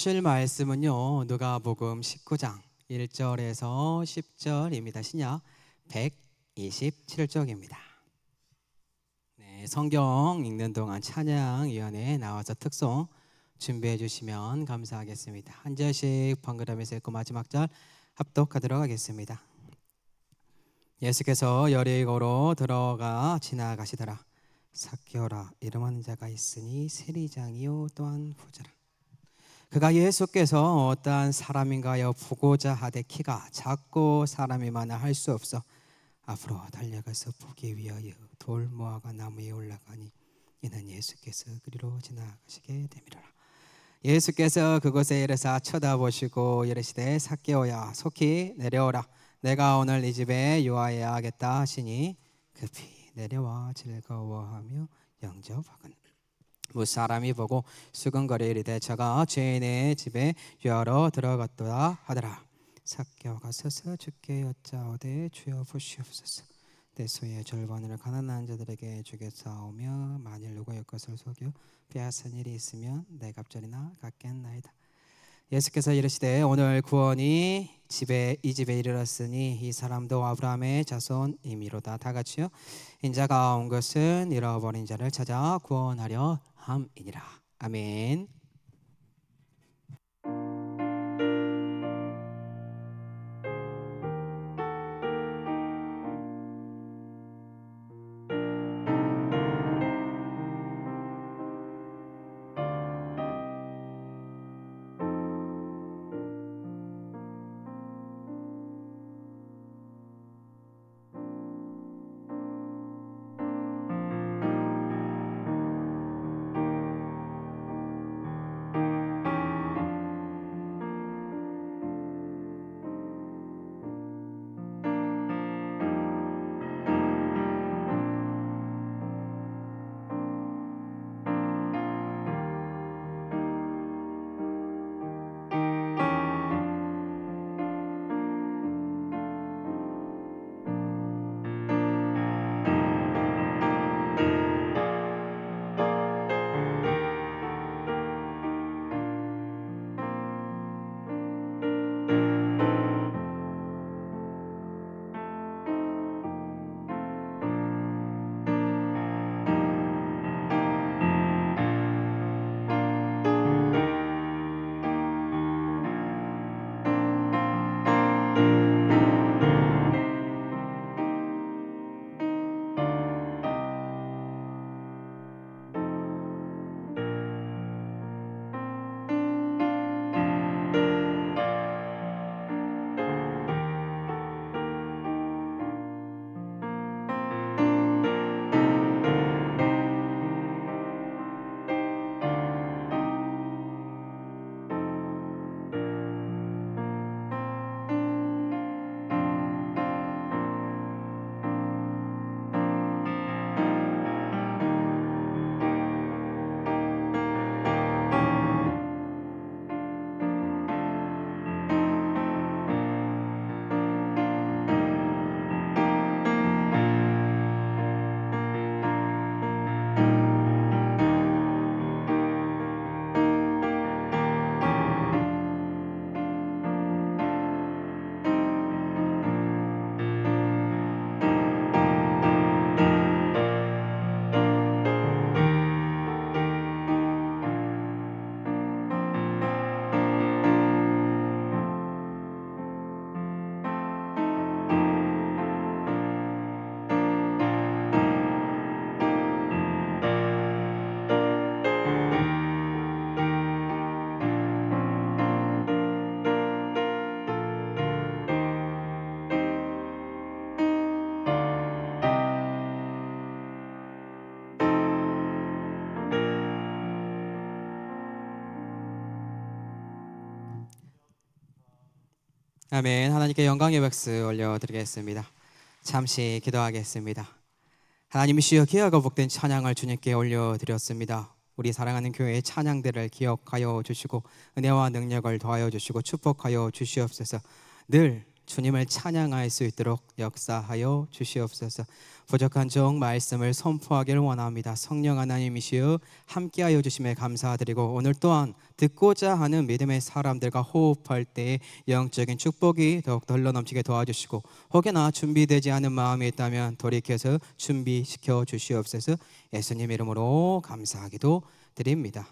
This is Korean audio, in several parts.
보실 말씀은요, 누가복음 19장 1절에서 10절입니다. 신약 127쪽입니다. 네, 성경 읽는 동안 찬양위원회에 나와서 특송 준비해 주시면 감사하겠습니다. 한 절씩 번갈아가면서 읽고 마지막 절 합독하도록 하겠습니다. 예수께서 여리고로 들어가 지나가시더라. 삭개오라 이름하는 자가 있으니 세리장이요 또한 부자라. 그가 예수께서 어떠한 사람인가요 보고자 하되 키가 작고 사람이 많아 할 수 없어 앞으로 달려가서 보기 위하여 돌 모아가 나무에 올라가니 이는 예수께서 그리로 지나가시게 되미라. 예수께서 그곳에 이르사 쳐다보시고 이르시되 삭개오야 속히 내려오라. 내가 오늘 이 집에 유하여야 하겠다 하시니 급히 내려와 즐거워하며 영접하거늘. 무사람이 보고 수근거려 이르되 저가 죄인의 집에 유하러 들어갔도다 하더라. 삭개오가 서서 주께 여짜오되 주여 보시옵소서. 내 소유의 절반을 가난한 자들에게 주겠사오며 만일 누가 이것을 속여 빼앗은 일이 있으면 내 갑절이나 갚겠나이다. 예수께서 이르시되 오늘 구원이 이 집에 이르렀으니 이 사람도 아브라함의 자손이미로다. 다 같이요. 인자가 온 것은 잃어버린 자를 찾아 구원하려 함이니라. 아멘. 아멘. 하나님께 영광의 박수 올려드리겠습니다. 잠시 기도하겠습니다. 하나님이시여 귀하고 복된 찬양을 주님께 올려드렸습니다. 우리 사랑하는 교회의 찬양들을 기억하여 주시고 은혜와 능력을 더하여 주시고 축복하여 주시옵소서. 늘 주님을 찬양할 수 있도록 역사하여 주시옵소서. 부족한 종 말씀을 선포하기를 원합니다. 성령 하나님이시여 함께하여 주심에 감사드리고, 오늘 또한 듣고자 하는 믿음의 사람들과 호흡할 때에 영적인 축복이 더욱 흘러넘치게 도와주시고, 혹여나 준비되지 않은 마음이 있다면 돌이켜서 준비시켜 주시옵소서. 예수님 이름으로 감사하기도 드립니다.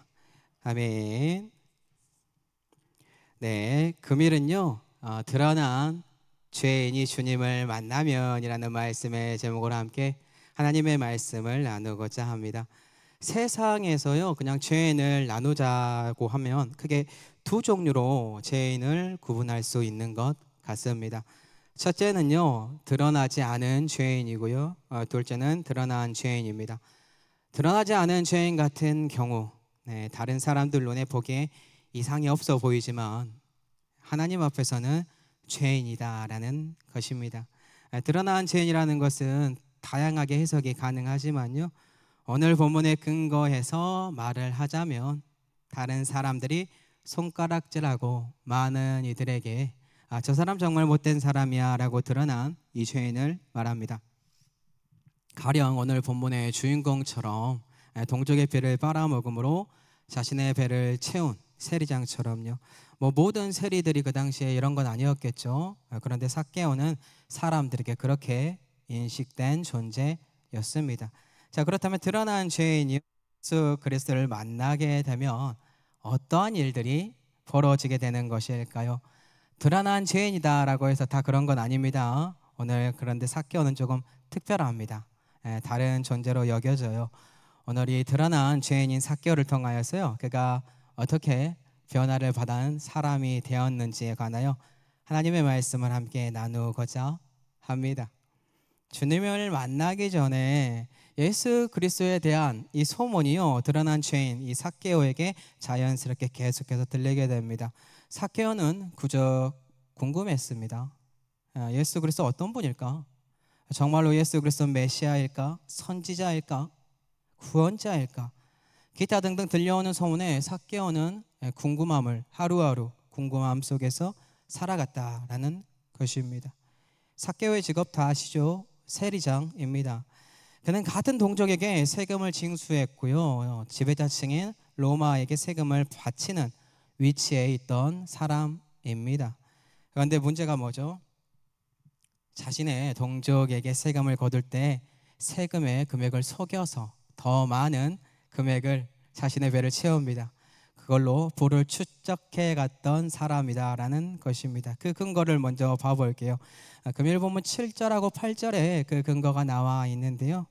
아멘. 네, 금일은요 드러난 죄인이 주님을 만나면이라는 말씀의 제목으로 함께 하나님의 말씀을 나누고자 합니다. 세상에서요 그냥 죄인을 나누자고 하면 크게 두 종류로 죄인을 구분할 수 있는 것 같습니다. 첫째는요 드러나지 않은 죄인이고요, 둘째는 드러난 죄인입니다. 드러나지 않은 죄인 같은 경우, 다른 사람들 눈에 보기에 이상이 없어 보이지만 하나님 앞에서는 죄인이다라는 것입니다. 드러난 죄인이라는 것은 다양하게 해석이 가능하지만요, 오늘 본문에 근거해서 말을 하자면 다른 사람들이 손가락질하고 많은 이들에게 저 사람 정말 못된 사람이야 라고 드러난 이 죄인을 말합니다. 가령 오늘 본문의 주인공처럼 동족의 배를 빨아먹음으로 자신의 배를 채운 세리장처럼요, 모든 세리들이 그 당시에 이런 건 아니었겠죠. 그런데 삭개오는 사람들에게 그렇게 인식된 존재였습니다. 자, 그렇다면 드러난 죄인이 예수 그리스도를 만나게 되면 어떠한 일들이 벌어지게 되는 것일까요? 드러난 죄인이다라고 해서 다 그런 건 아닙니다. 오늘 그런데 삭개오는 조금 특별합니다. 다른 존재로 여겨져요. 오늘 이 드러난 죄인인 삭개오를 통하여서요, 그가 어떻게 변화를 받은 사람이 되었는지에 관하여 하나님의 말씀을 함께 나누고자 합니다. 주님을 만나기 전에 예수 그리스도에 대한 이 소문이요 드러난 죄인 이 삭개오에게 자연스럽게 계속해서 들리게 됩니다. 삭개오는 그저 궁금했습니다. 예수 그리스도 어떤 분일까? 정말로 예수 그리스도 메시아일까? 선지자일까? 구원자일까? 기타 등등 들려오는 소문에 삭개오는 궁금함을 하루하루 궁금함 속에서 살아갔다라는 것입니다. 삭개오의 직업 다 아시죠? 세리장입니다. 그는 같은 동족에게 세금을 징수했고요, 지배자층인 로마에게 세금을 바치는 위치에 있던 사람입니다. 그런데 문제가 뭐죠? 자신의 동족에게 세금을 거둘 때 세금의 금액을 속여서 더 많은 금액을 자신의 배를 채웁니다. 그걸로 부를 축적해 갔던 사람이다라는 것입니다. 그 근거를 먼저 봐볼게요. 금일 본문 7절하고 8절에 그 근거가 나와 있는데요,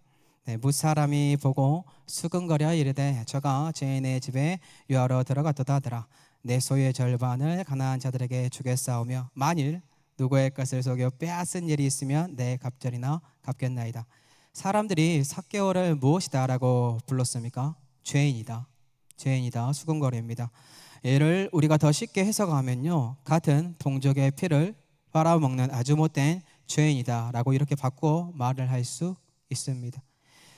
무사람이 보고 수근거려 이르되 저가 죄인의 집에 유하러 들어갔도다 하더라. 내 소유의 절반을 가난한 자들에게 주겠사오며 만일 누구의 것을 속여 빼앗은 일이 있으면 내 갑절이나 갚겠나이다. 사람들이 삭개오를 무엇이다 라고 불렀습니까? 죄인이다, 죄인이다, 수근거래입니다. 얘를 우리가 더 쉽게 해석하면요, 같은 동족의 피를 빨아먹는 아주 못된 죄인이다 라고 이렇게 바꿔 말을 할 수 있습니다.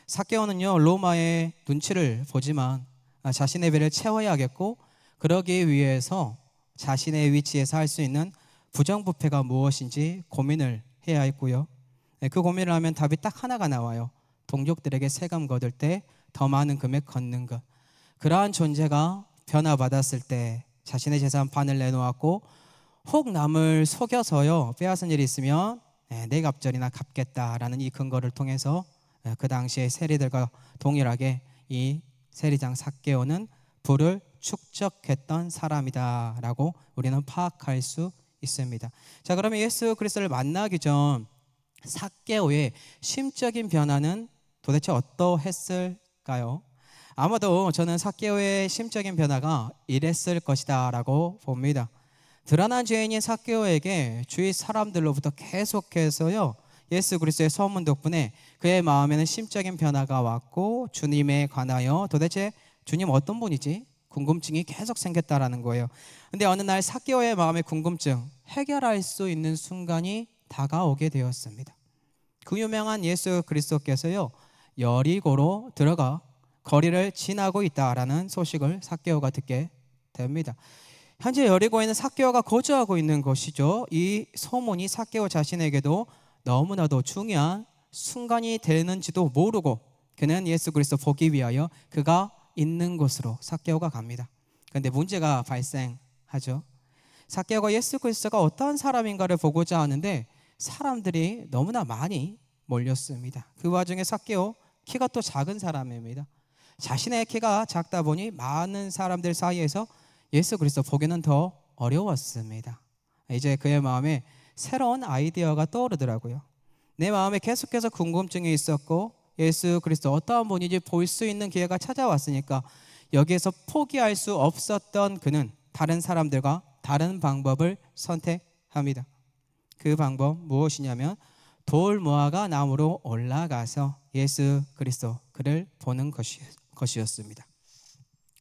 삭개오는요 로마의 눈치를 보지만 자신의 배를 채워야겠고, 그러기 위해서 자신의 위치에서 할 수 있는 부정부패가 무엇인지 고민을 해야 했고요, 그 고민을 하면 답이 딱 하나가 나와요. 동족들에게 세금 거둘 때 더 많은 금액 걷는 것. 그러한 존재가 변화받았을 때 자신의 재산 반을 내놓았고, 혹 남을 속여서요 빼앗은 일이 있으면 내 갑절이나 갚겠다라는 이 근거를 통해서 그 당시에 세리들과 동일하게 이 세리장 삭개오는 부를 축적했던 사람이다라고 우리는 파악할 수 있습니다. 자, 그러면 예수 그리스도를 만나기 전 삭개오의 심적인 변화는 도대체 어떠했을까요? 아마도 저는 삭개오의 심적인 변화가 이랬을 것이다 라고 봅니다. 드러난 죄인인 삭개오에게 주위 사람들로부터 계속해서요 예수 그리스도의 소문 덕분에 그의 마음에는 심적인 변화가 왔고, 주님에 관하여 도대체 주님 어떤 분이지? 궁금증이 계속 생겼다라는 거예요. 근데 어느 날 삭개오의 마음의 궁금증 해결할 수 있는 순간이 다가오게 되었습니다. 그 유명한 예수 그리스도께서요 여리고로 들어가 거리를 지나고 있다라는 소식을 삭개오가 듣게 됩니다. 현재 여리고에는 삭개오가 거주하고 있는 것이죠. 이 소문이 삭개오 자신에게도 너무나도 중요한 순간이 되는지도 모르고 그는 예수 그리스도 보기 위하여 그가 있는 곳으로 삭개오가 갑니다. 그런데 문제가 발생하죠. 삭개오가 예수 그리스도가 어떤 사람인가를 보고자 하는데 사람들이 너무나 많이 몰렸습니다. 그 와중에 삭개오 키가 또 작은 사람입니다. 자신의 키가 작다 보니 많은 사람들 사이에서 예수 그리스도 보기는 더 어려웠습니다. 이제 그의 마음에 새로운 아이디어가 떠오르더라고요. 내 마음에 계속해서 궁금증이 있었고 예수 그리스도 어떠한 분인지 볼 수 있는 기회가 찾아왔으니까 여기에서 포기할 수 없었던 그는 다른 사람들과 다른 방법을 선택합니다. 그 방법 무엇이냐면 돌 모아가 나무로 올라가서 예수 그리스도 그를 보는 것이었습니다.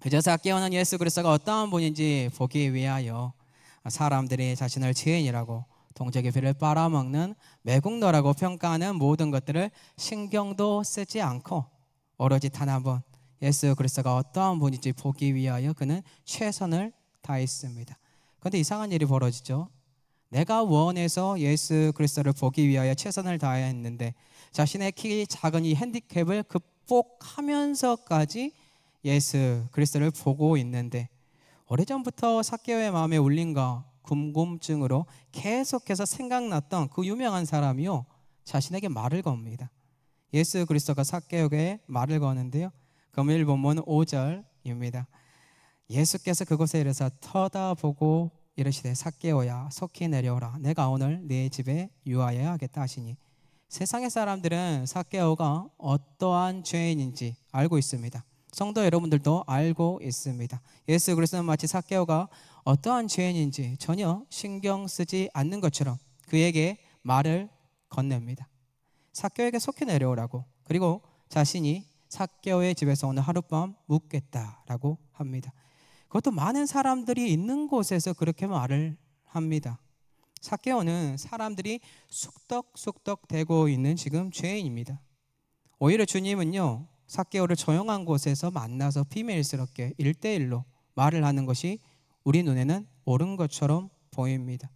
그저 삭개오는 예수 그리스도가 어떠한 분인지 보기 위하여 사람들이 자신을 죄인이라고 동족의 피를 빨아먹는 매국노라고 평가하는 모든 것들을 신경도 쓰지 않고 오로지 단 한 번 예수 그리스도가 어떠한 분인지 보기 위하여 그는 최선을 다했습니다. 그런데 이상한 일이 벌어지죠. 내가 원해서 예수 그리스도를 보기 위하여 최선을 다했는데 자신의 키 작은 이 핸디캡을 극복하면서까지 예수 그리스도를 보고 있는데 오래전부터 삭개오의 마음에 울림과 궁금증으로 계속해서 생각났던 그 유명한 사람이요 자신에게 말을 겁니다. 예수 그리스도가 삭개오에게 말을 거는데요, 금일 본문 5절입니다. 예수께서 그곳에 이르사 쳐다보고 이르시되 삭개오야 속히 내려오라 내가 오늘 네 집에 유하여야 하겠다 하시니 세상의 사람들은 삭개오가 어떠한 죄인인지 알고 있습니다. 성도 여러분들도 알고 있습니다. 예수 그리스도는 마치 삭개오가 어떠한 죄인인지 전혀 신경 쓰지 않는 것처럼 그에게 말을 건넵니다. 삭개오에게 속히 내려오라고, 그리고 자신이 삭개오의 집에서 오늘 하룻밤 묵겠다라고 합니다. 그것도 많은 사람들이 있는 곳에서 그렇게 말을 합니다. 삭개오는 사람들이 쑥덕쑥덕 대고 있는 지금 죄인입니다. 오히려 주님은요 삭개오를 조용한 곳에서 만나서 비밀스럽게 1대1로 말을 하는 것이 우리 눈에는 옳은 것처럼 보입니다.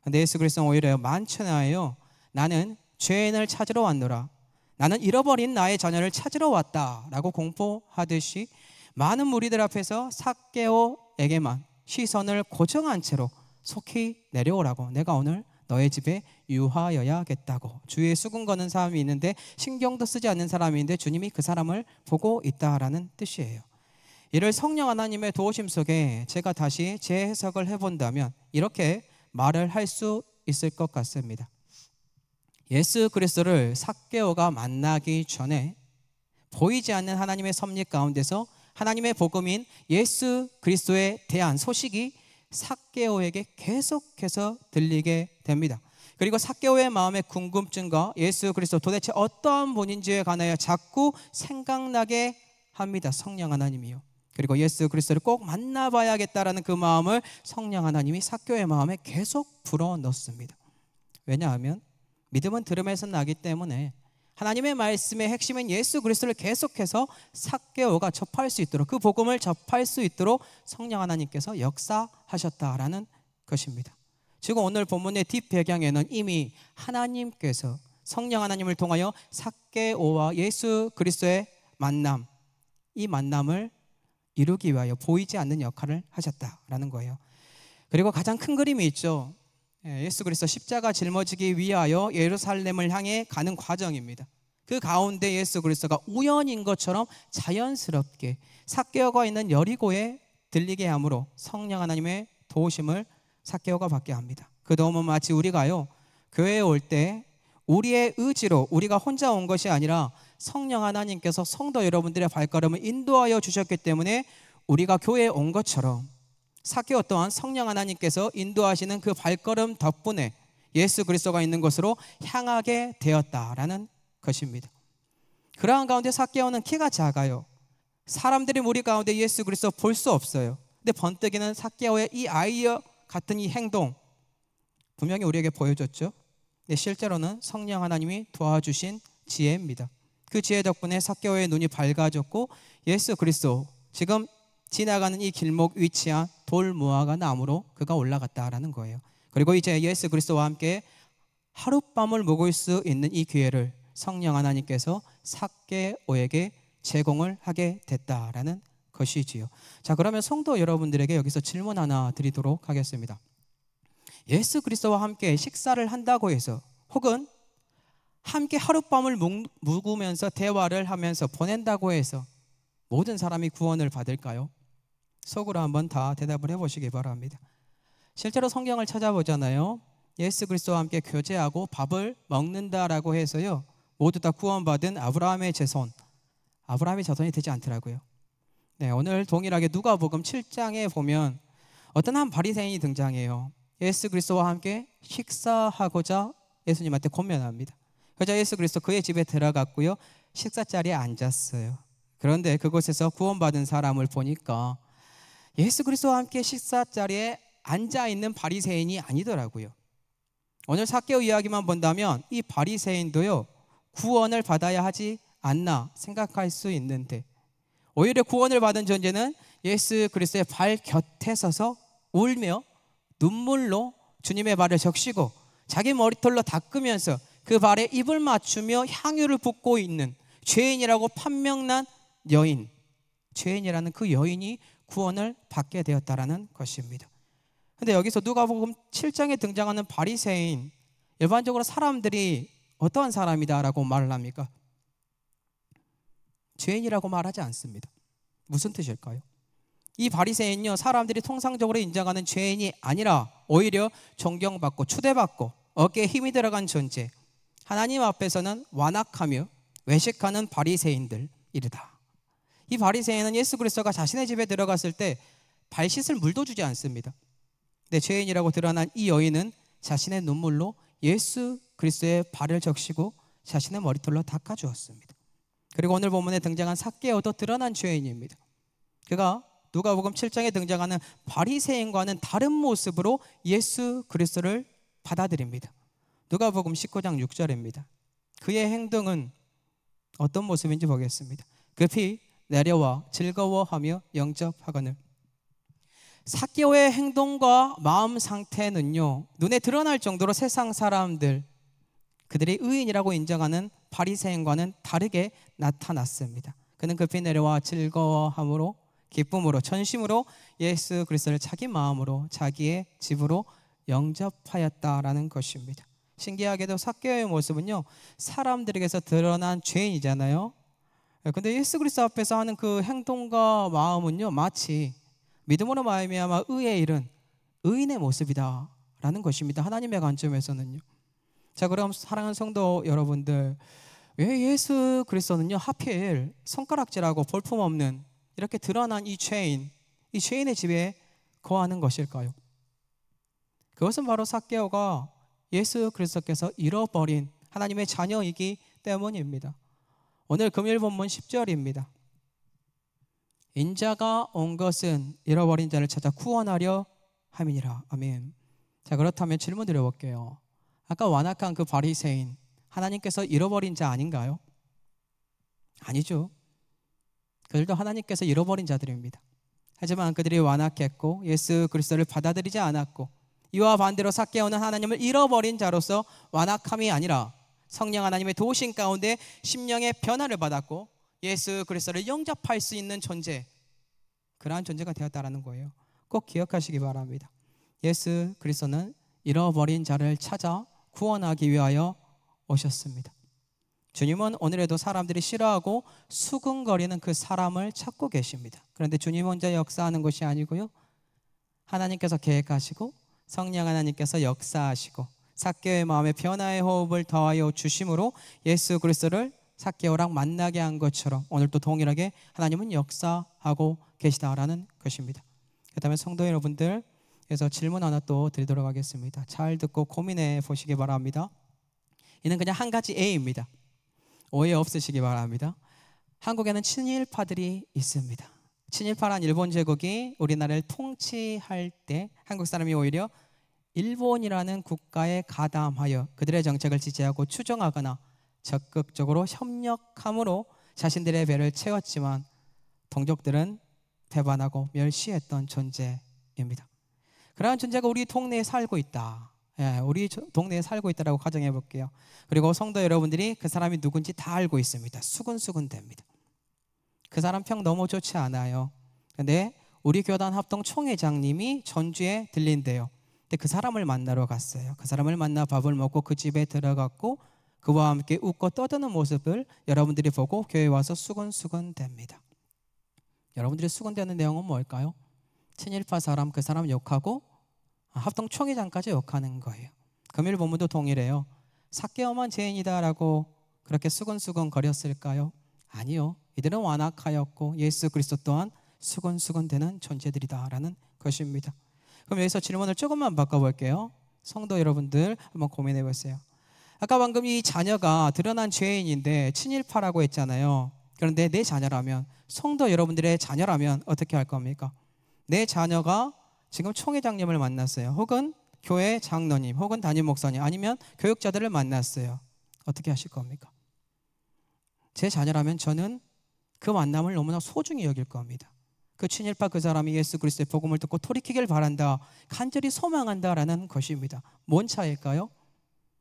그런데 예수 그리스도는 오히려 만천하여 나는 죄인을 찾으러 왔노라, 나는 잃어버린 나의 자녀를 찾으러 왔다라고 공포하듯이 많은 무리들 앞에서 삭개오에게만 시선을 고정한 채로 속히 내려오라고, 내가 오늘 너의 집에 유하여야겠다고. 주위에 수군 거는 사람이 있는데 신경도 쓰지 않는 사람인데 주님이 그 사람을 보고 있다라는 뜻이에요. 이를 성령 하나님의 도우심 속에 제가 다시 재해석을 해본다면 이렇게 말을 할 수 있을 것 같습니다. 예수 그리스도를 삭개오가 만나기 전에 보이지 않는 하나님의 섭리 가운데서 하나님의 복음인 예수 그리스도에 대한 소식이 삭개오에게 계속해서 들리게 됩니다. 그리고 삭개오의 마음의 궁금증과 예수 그리스도 도대체 어떠한 분인지에 관하여 자꾸 생각나게 합니다. 성령 하나님이요. 그리고 예수 그리스도를 꼭 만나봐야겠다라는 그 마음을 성령 하나님이 삭개오의 마음에 계속 불어넣습니다. 왜냐하면 믿음은 들음에서 나기 때문에 하나님의 말씀의 핵심인 예수 그리스도를 계속해서 삭개오가 접할 수 있도록, 그 복음을 접할 수 있도록 성령 하나님께서 역사하셨다라는 것입니다. 지금 오늘 본문의 뒷배경에는 이미 하나님께서 성령 하나님을 통하여 삭개오와 예수 그리스도의 만남, 이 만남을 이루기 위하여 보이지 않는 역할을 하셨다라는 거예요. 그리고 가장 큰 그림이 있죠. 예수 그리스도 십자가 짊어지기 위하여 예루살렘을 향해 가는 과정입니다. 그 가운데 예수 그리스도가 우연인 것처럼 자연스럽게 삭개오가 있는 여리고에 들리게 함으로 성령 하나님의 도우심을 삭개오가 받게 합니다. 그 도움은 마치 우리가요 교회에 올 때 우리의 의지로 우리가 혼자 온 것이 아니라 성령 하나님께서 성도 여러분들의 발걸음을 인도하여 주셨기 때문에 우리가 교회에 온 것처럼 삭개오 또한 성령 하나님께서 인도하시는 그 발걸음 덕분에 예수 그리스도가 있는 곳으로 향하게 되었다라는 것입니다. 그러한 가운데 삭개오는 키가 작아요. 사람들이 무리 가운데 예수 그리스도 볼 수 없어요. 근데 번뜩이는 삭개오의 이 아이와 같은 이 행동 분명히 우리에게 보여줬죠. 근데 실제로는 성령 하나님이 도와주신 지혜입니다. 그 지혜 덕분에 삭개오의 눈이 밝아졌고 예수 그리스도, 지금 지나가는 이 길목 위치한 돌무화과 나무로 그가 올라갔다라는 거예요. 그리고 이제 예수 그리스도와 함께 하룻밤을 묵을 수 있는 이 기회를 성령 하나님께서 삭개오에게 제공을 하게 됐다라는 것이지요. 자, 그러면 성도 여러분들에게 여기서 질문 하나 드리도록 하겠습니다. 예수 그리스도와 함께 식사를 한다고 해서, 혹은 함께 하룻밤을 묵으면서 대화를 하면서 보낸다고 해서 모든 사람이 구원을 받을까요? 속으로 한번 다 대답을 해보시기 바랍니다. 실제로 성경을 찾아보잖아요. 예수 그리스도와 함께 교제하고 밥을 먹는다라고 해서요, 모두 다 구원받은 아브라함의 자손이 되지 않더라고요. 네, 오늘 동일하게 누가복음 7장에 보면 어떤 한 바리새인이 등장해요. 예수 그리스도와 함께 식사하고자 예수님한테 권면합니다. 그래서 예수 그리스도 그의 집에 들어갔고요, 식사 자리에 앉았어요. 그런데 그곳에서 구원받은 사람을 보니까 예수 그리스도와 함께 식사 자리에 앉아 있는 바리새인이 아니더라고요. 오늘 삭개오 이야기만 본다면 이 바리새인도요, 구원을 받아야 하지 않나 생각할 수 있는데, 오히려 구원을 받은 존재는 예수 그리스도의 발 곁에 서서 울며 눈물로 주님의 발을 적시고 자기 머리털로 닦으면서 그 발에 입을 맞추며 향유를 붓고 있는 죄인이라고 판명난 여인, 죄인이라는 그 여인이 구원을 받게 되었다라는 것입니다. 근데 여기서 누가복음 7장에 등장하는 바리새인, 일반적으로 사람들이 어떠한 사람이다라고 말을 합니까? 죄인이라고 말하지 않습니다. 무슨 뜻일까요? 이 바리새인은요, 사람들이 통상적으로 인정하는 죄인이 아니라 오히려 존경받고 추대받고 어깨에 힘이 들어간 존재, 하나님 앞에서는 완악하며 외식하는 바리새인들이다. 이 바리새인은 예수 그리스도가 자신의 집에 들어갔을 때 발 씻을 물도 주지 않습니다. 근데 죄인이라고 드러난 이 여인은 자신의 눈물로 예수 그리스도의 발을 적시고 자신의 머리털로 닦아주었습니다. 그리고 오늘 본문에 등장한 삭개오도 드러난 죄인입니다. 그가 누가복음 7장에 등장하는 바리새인과는 다른 모습으로 예수 그리스도를 받아들입니다. 누가복음 19장 6절입니다. 그의 행동은 어떤 모습인지 보겠습니다. 급히 내려와 즐거워하며 영접하거늘. 삭개오의 행동과 마음 상태는요, 눈에 드러날 정도로 세상 사람들, 그들이 의인이라고 인정하는 바리새인과는 다르게 나타났습니다. 그는 급히 내려와 즐거워함으로, 기쁨으로, 전심으로 예수 그리스도를 자기 마음으로 자기의 집으로 영접하였다라는 것입니다. 신기하게도 삭개오의 모습은요, 사람들에게서 드러난 죄인이잖아요. 근데 예수 그리스도 앞에서 하는 그 행동과 마음은요, 마치 믿음으로 말미암아 의에 이른 의인의 모습이다라는 것입니다. 하나님의 관점에서는요. 자, 그럼 사랑하는 성도 여러분들, 왜 예수 그리스도는요, 하필 손가락질하고 볼품없는 이렇게 드러난 이 죄인의 집에 거하는 것일까요? 그것은 바로 삭개오가 예수 그리스도께서 잃어버린 하나님의 자녀이기 때문입니다. 오늘 금요일 본문 10절입니다. 인자가 온 것은 잃어버린 자를 찾아 구원하려 함이니라. 아멘. 자, 그렇다면 질문 드려볼게요. 아까 완악한 그 바리새인, 하나님께서 잃어버린 자 아닌가요? 아니죠. 그들도 하나님께서 잃어버린 자들입니다. 하지만 그들이 완악했고 예수 그리스도를 받아들이지 않았고, 이와 반대로 삭개오는 하나님을 잃어버린 자로서 완악함이 아니라 성령 하나님의 도우심 가운데 심령의 변화를 받았고 예수 그리스도를 영접할 수 있는 존재, 그러한 존재가 되었다라는 거예요. 꼭 기억하시기 바랍니다. 예수 그리스도는 잃어버린 자를 찾아 구원하기 위하여 오셨습니다. 주님은 오늘에도 사람들이 싫어하고 수근거리는 그 사람을 찾고 계십니다. 그런데 주님 혼자 역사하는 것이 아니고요, 하나님께서 계획하시고 성령 하나님께서 역사하시고 삭개오의 마음에 변화의 호흡을 더하여 주심으로 예수 그리스도를 삭개오랑 만나게 한 것처럼 오늘도 동일하게 하나님은 역사하고 계시다라는 것입니다. 그다음에 성도 여러분들, 그래서 질문 하나 또 드리도록 하겠습니다. 잘 듣고 고민해 보시기 바랍니다. 이는 그냥 한 가지 A입니다. 오해 없으시기 바랍니다. 한국에는 친일파들이 있습니다. 친일파란 일본 제국이 우리나라를 통치할 때 한국 사람이 오히려 일본이라는 국가에 가담하여 그들의 정책을 지지하고 추종하거나 적극적으로 협력함으로 자신들의 배를 채웠지만 동족들은 배반하고 멸시했던 존재입니다. 그러한 존재가 우리 동네에 살고 있다. 우리 동네에 살고 있다라고 가정해 볼게요. 그리고 성도 여러분들이 그 사람이 누군지 다 알고 있습니다. 수근수근 됩니다. 그 사람 평 너무 좋지 않아요. 근데 우리 교단 합동 총회장님이 전주에 들린대요. 근데 그 사람을 만나러 갔어요. 그 사람을 만나 밥을 먹고 그 집에 들어갔고 그와 함께 웃고 떠드는 모습을 여러분들이 보고 교회에 와서 수근수근 됩니다. 여러분들이 수근되는 내용은 뭘까요? 친일파 사람, 그 사람 욕하고 합동 총회장까지 욕하는 거예요. 금요일 본문도 동일해요. 삭개오만 죄인이다라고 그렇게 수근수근 거렸을까요? 아니요. 이들은 완악하였고 예수 그리스도 또한 수근수근 되는 존재들이다라는 것입니다. 그럼 여기서 질문을 조금만 바꿔볼게요. 성도 여러분들 한번 고민해 보세요. 아까 방금 이 자녀가 드러난 죄인인데 친일파라고 했잖아요. 그런데 내 자녀라면, 성도 여러분들의 자녀라면 어떻게 할 겁니까? 내 자녀가 지금 총회장님을 만났어요. 혹은 교회 장로님, 혹은 담임 목사님, 아니면 교육자들을 만났어요. 어떻게 하실 겁니까? 제 자녀라면 저는 그 만남을 너무나 소중히 여길 겁니다. 그 친일파 그 사람이 예수 그리스도의 복음을 듣고 돌이키길 바란다, 간절히 소망한다라는 것입니다. 뭔 차이일까요?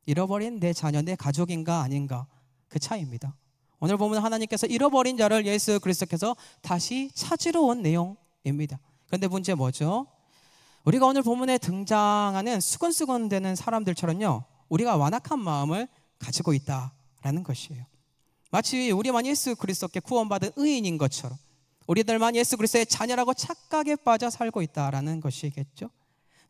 잃어버린 내 자녀, 내 가족인가 아닌가, 그 차이입니다. 오늘 보면 하나님께서 잃어버린 자를 예수 그리스도께서 다시 찾으러 온 내용입니다. 그런데 문제 뭐죠? 우리가 오늘 본문에 등장하는 수근수근 되는 사람들처럼요, 우리가 완악한 마음을 가지고 있다라는 것이에요. 마치 우리만 예수 그리스도께 구원받은 의인인 것처럼 우리들만 예수 그리스도의 자녀라고 착각에 빠져 살고 있다라는 것이겠죠.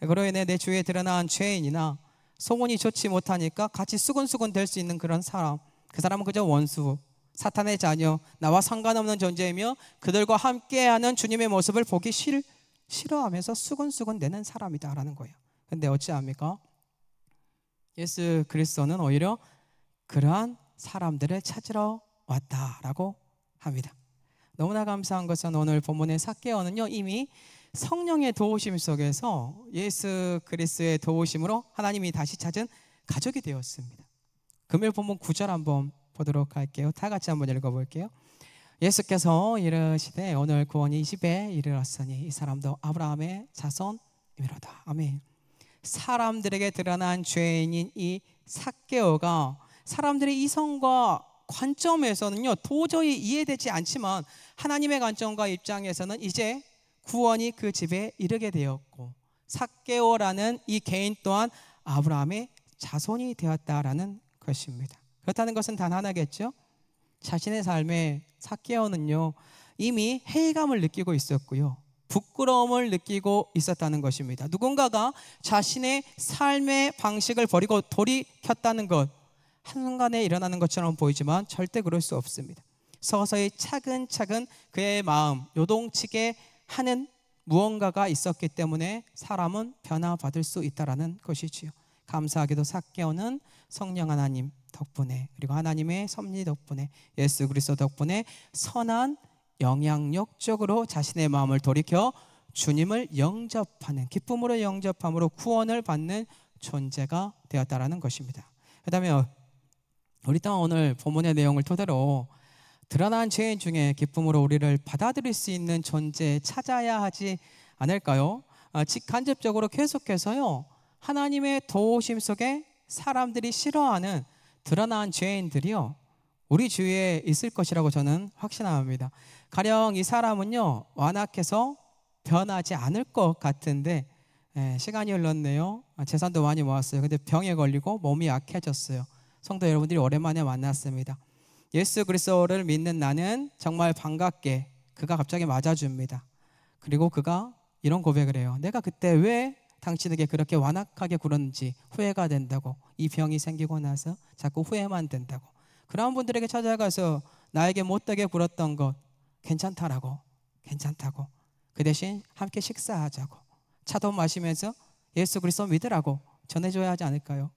그로 인해 내 주위에 드러난 죄인이나 소문이 좋지 못하니까 같이 수근수근 될 수 있는 그런 사람, 그 사람은 그저 원수, 사탄의 자녀, 나와 상관없는 존재이며 그들과 함께하는 주님의 모습을 보기 싫어하면서 수근수근 되는 사람이다라는 거예요. 그런데 어찌합니까? 예수 그리스도는 오히려 그러한 사람들을 찾으러 왔다라고 합니다. 너무나 감사한 것은 오늘 본문의 삭개오는요, 이미 성령의 도우심 속에서 예수 그리스도의 도우심으로 하나님이 다시 찾은 가족이 되었습니다. 금요일 본문 9절 한번 보도록 할게요. 다 같이 한번 읽어볼게요. 예수께서 이르시되 오늘 구원이 이 집에 이르렀으니 이 사람도 아브라함의 자손이로다. 아멘. 사람들에게 드러난 죄인인 이 삭개오가 사람들의 이성과 관점에서는요 도저히 이해되지 않지만 하나님의 관점과 입장에서는 이제 구원이 그 집에 이르게 되었고 삭개오라는 이 개인 또한 아브라함의 자손이 되었다라는 것입니다. 그렇다는 것은 단 하나겠죠. 자신의 삶에 삭개오는요 이미 회의감을 느끼고 있었고요, 부끄러움을 느끼고 있었다는 것입니다. 누군가가 자신의 삶의 방식을 버리고 돌이켰다는 것, 한순간에 일어나는 것처럼 보이지만 절대 그럴 수 없습니다. 서서히 차근차근 그의 마음 요동치게 하는 무언가가 있었기 때문에 사람은 변화받을 수 있다는 것이지요. 감사하게도 삭개오는 성령 하나님 덕분에, 그리고 하나님의 섭리 덕분에, 예수 그리스도 덕분에 선한 영향력적으로 자신의 마음을 돌이켜 주님을 영접하는, 기쁨으로 영접함으로 구원을 받는 존재가 되었다라는 것입니다. 그 다음에 우리 또한 오늘 본문의 내용을 토대로 드러난 죄인 중에 기쁨으로 우리를 받아들일 수 있는 존재 찾아야 하지 않을까요? 간접적으로 계속해서요 하나님의 도우심 속에 사람들이 싫어하는 드러난 죄인들이요 우리 주위에 있을 것이라고 저는 확신합니다. 가령 이 사람은요 완악해서 변하지 않을 것 같은데 시간이 흘렀네요. 재산도 많이 모았어요. 근데 병에 걸리고 몸이 약해졌어요. 성도 여러분들이 오랜만에 만났습니다. 예수 그리스도를 믿는 나는 정말 반갑게 그가 갑자기 맞아줍니다. 그리고 그가 이런 고백을 해요. 내가 그때 왜 당신에게 그렇게 완악하게 굴었는지 후회가 된다고. 이 병이 생기고 나서 자꾸 후회만 된다고. 그런 분들에게 찾아가서 나에게 못되게 굴었던 것 괜찮다고. 그 대신 함께 식사하자고, 차도 마시면서 예수 그리스도 믿으라고 전해줘야 하지 않을까요?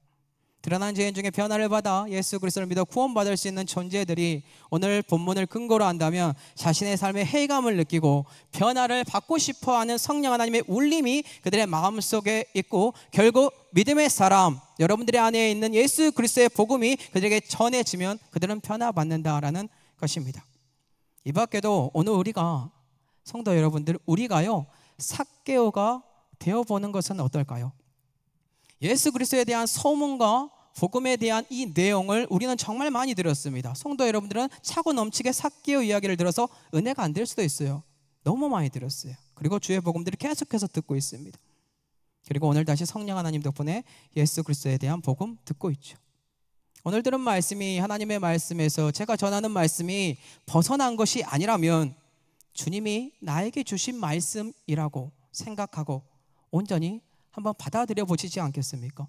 드러난 죄인 중에 변화를 받아 예수 그리스도를 믿어 구원받을 수 있는 존재들이 오늘 본문을 근거로 한다면 자신의 삶에 회의감을 느끼고 변화를 받고 싶어하는 성령 하나님의 울림이 그들의 마음속에 있고 결국 믿음의 사람, 여러분들의 안에 있는 예수 그리스도의 복음이 그들에게 전해지면 그들은 변화받는다라는 것입니다. 이 밖에도 오늘 우리가 성도 여러분들, 우리가요 삭개오가 되어보는 것은 어떨까요? 예수 그리스도에 대한 소문과 복음에 대한 이 내용을 우리는 정말 많이 들었습니다. 성도 여러분들은 차고 넘치게 삭개오 이야기를 들어서 은혜가 안 될 수도 있어요. 너무 많이 들었어요. 그리고 주의 복음들을 계속해서 듣고 있습니다. 그리고 오늘 다시 성령 하나님 덕분에 예수 그리스도에 대한 복음 듣고 있죠. 오늘 들은 말씀이 하나님의 말씀에서 제가 전하는 말씀이 벗어난 것이 아니라면 주님이 나에게 주신 말씀이라고 생각하고 온전히 한번 받아들여 보시지 않겠습니까?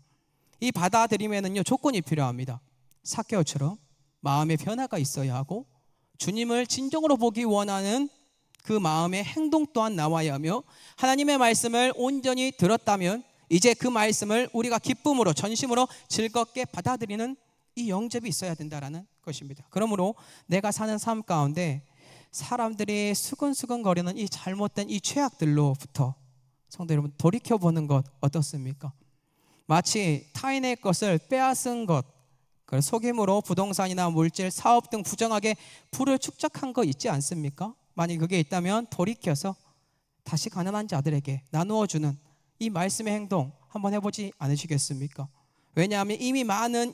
이 받아들임에는요 조건이 필요합니다. 삭개오처럼 마음의 변화가 있어야 하고 주님을 진정으로 보기 원하는 그 마음의 행동 또한 나와야 하며 하나님의 말씀을 온전히 들었다면 이제 그 말씀을 우리가 기쁨으로 전심으로 즐겁게 받아들이는 이 영접이 있어야 된다는 것입니다. 그러므로 내가 사는 삶 가운데 사람들이 수근수근거리는 이 잘못된 이 죄악들로부터 성도 여러분 돌이켜보는 것 어떻습니까? 마치 타인의 것을 빼앗은 것, 속임으로 부동산이나 물질, 사업 등 부정하게 부를 축적한 거 있지 않습니까? 만약 그게 있다면 돌이켜서 다시 가난한 자들에게 나누어주는 이 말씀의 행동 한번 해보지 않으시겠습니까? 왜냐하면 이미 많은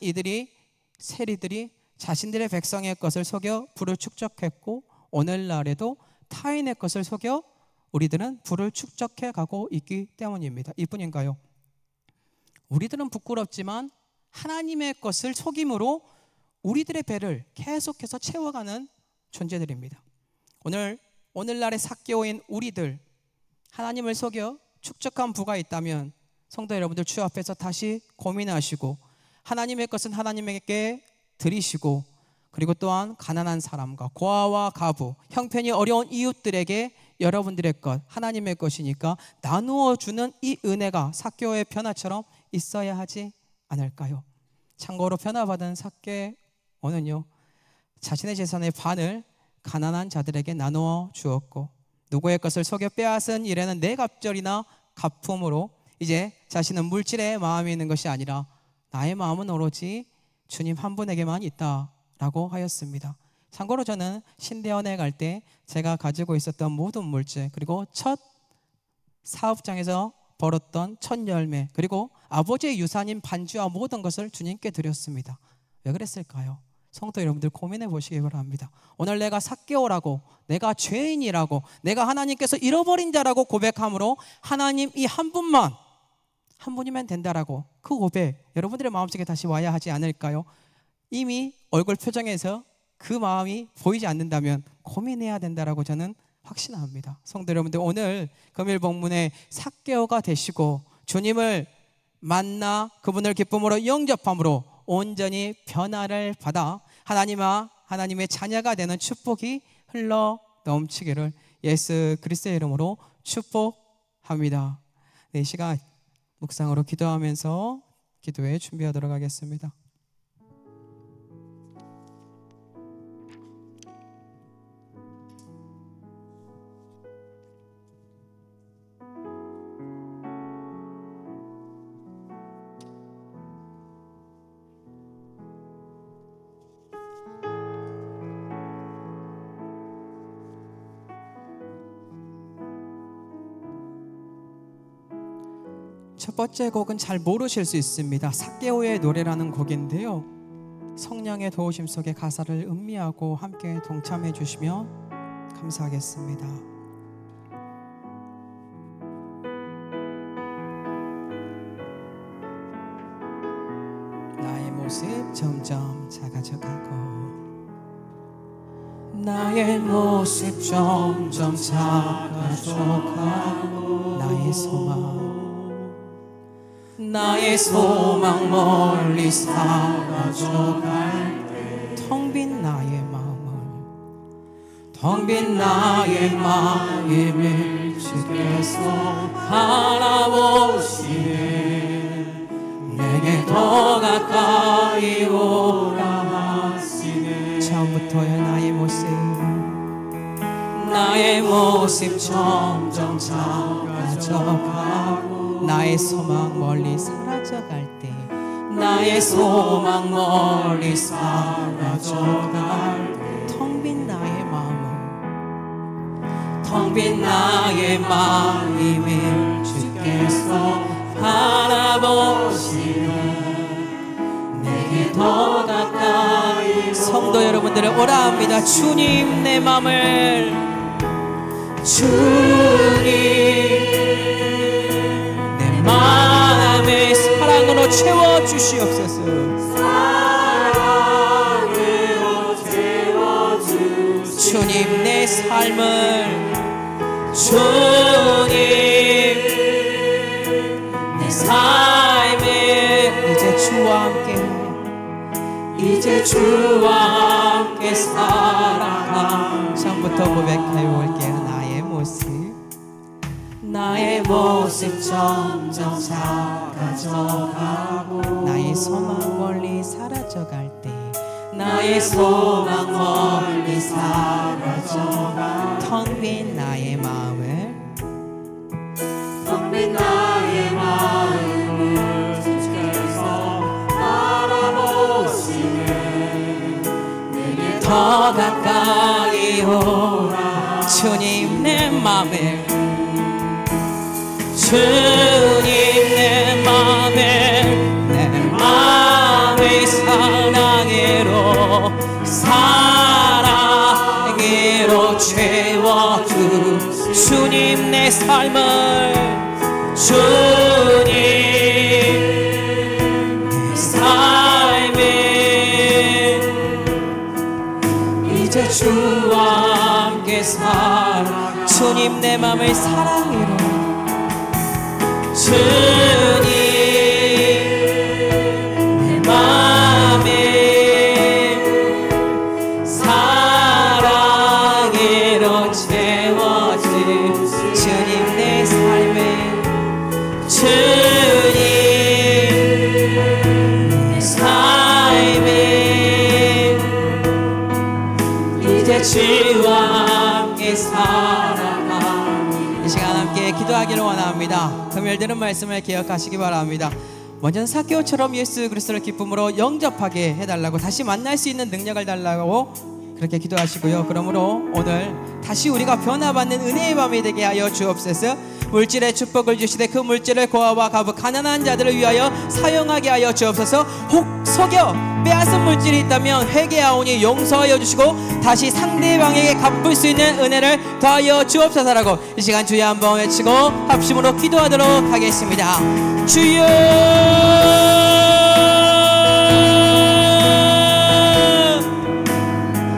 세리들이 자신들의 백성의 것을 속여 부를 축적했고 오늘날에도 타인의 것을 속여 우리들은 부를 축적해 가고 있기 때문입니다. 이뿐인가요? 우리들은 부끄럽지만 하나님의 것을 속임으로 우리들의 배를 계속해서 채워가는 존재들입니다. 오늘날의 삭개오인 우리들, 하나님을 속여 축적한 부가 있다면 성도 여러분들 주 앞에서 다시 고민하시고 하나님의 것은 하나님에게 드리시고 그리고 또한 가난한 사람과 고아와 가부, 형편이 어려운 이웃들에게 여러분들의 것, 하나님의 것이니까 나누어 주는 이 은혜가 삭개오의 변화처럼 있어야 하지 않을까요? 참고로 변화받은 삭개오는요 자신의 재산의 반을 가난한 자들에게 나누어 주었고 누구의 것을 속여 빼앗은 일에는 내 갑절이나 가품으로 이제 자신은 물질에 마음이 있는 것이 아니라 나의 마음은 오로지 주님 한 분에게만 있다라고 하였습니다. 참고로 저는 신대원에 갈 때 제가 가지고 있었던 모든 물질 그리고 첫 사업장에서 벌었던 첫 열매 그리고 아버지의 유산인 반지와 모든 것을 주님께 드렸습니다. 왜 그랬을까요? 성도 여러분들 고민해 보시기 바랍니다. 오늘 내가 삭개오라고 내가 죄인이라고 내가 하나님께서 잃어버린 자라고 고백함으로 하나님 이 한 분만 한 분이면 된다라고 그 고백 여러분들의 마음속에 다시 와야 하지 않을까요? 이미 얼굴 표정에서 그 마음이 보이지 않는다면 고민해야 된다라고 저는 확신합니다. 성도 여러분들 오늘 금일 본문에 삭개오가 되시고 주님을 만나 그분을 기쁨으로 영접함으로 온전히 변화를 받아 하나님의 자녀가 되는 축복이 흘러 넘치기를 예수 그리스도의 이름으로 축복합니다. 네, 이 시간 묵상으로 기도하면서 기도에 준비하도록 하겠습니다. 첫 번째 곡은 잘 모르실 수 있습니다. 삭개오의 노래라는 곡인데요 성령의 도우심 속에 가사를 음미하고 함께 동참해 주시면 감사하겠습니다. 나의 모습 점점 작아져가고 나의 모습 점점 작아져가고 나의 소망 멀리 사라져갈 때 텅 빈 나의 마음을 주께서 바라보시네 내게 더 가까이 오라 하시네 처음부터의 나의 모습 점점 작아져가고 나의 소망 멀리 사라져갈 때 텅 빈 텅 빈 나의 마음을 주께서 바라보시네. 내게 더 가까이 성도 여러분들을 오라 합니다. 주님 내 마음을 주님 내 마음을 사랑으로 채워주시옵소서. 사랑으로 채워주시옵소서. 주님 내 삶을 주님 내 삶을 이제 주와 함께 이제 주와 함께 살아가. 처음부터 고백하여 올게요. 나의 모습 점점 작아져가고 나의 소망 멀리 사라져갈 때 나의 소망 멀리 사라져가 텅 빈 나의 마음을 텅 빈 나의 마음을 주께서 바라보시네. 내게 더 가까이 오라. 주님 내 마음을 주님 내 맘을 사랑으로 채워주. 주님 내 삶을 주님 내 삶을 이제 주와 함께 살아. 주님 내 맘을 사랑으로 주님 내 맘을 사랑으로 채워주. 주님 내 삶을 주님 내 삶을 이제 주와 함께 살아가. 이 시간 함께 기도하기를 원합니다. 금요일 들은 말씀을 기억하시기 바랍니다. 먼저 삭개오처럼 예수 그리스도를 기쁨으로 영접하게 해달라고, 다시 만날 수 있는 능력을 달라고 그렇게 기도하시고요. 그러므로 오늘 다시 우리가 변화받는 은혜의 밤이 되게 하여 주옵소서. 물질의 축복을 주시되 그 물질을 고아와 가부 가난한 자들을 위하여 사용하게 하여 주옵소서. 혹 속여 빼앗은 물질이 있다면 회개하오니 용서하여 주시고 다시 상대방에게 갚을 수 있는 은혜를 더하여 주옵소서라고 이 시간 주여 한번 외치고 합심으로 기도하도록 하겠습니다. 주여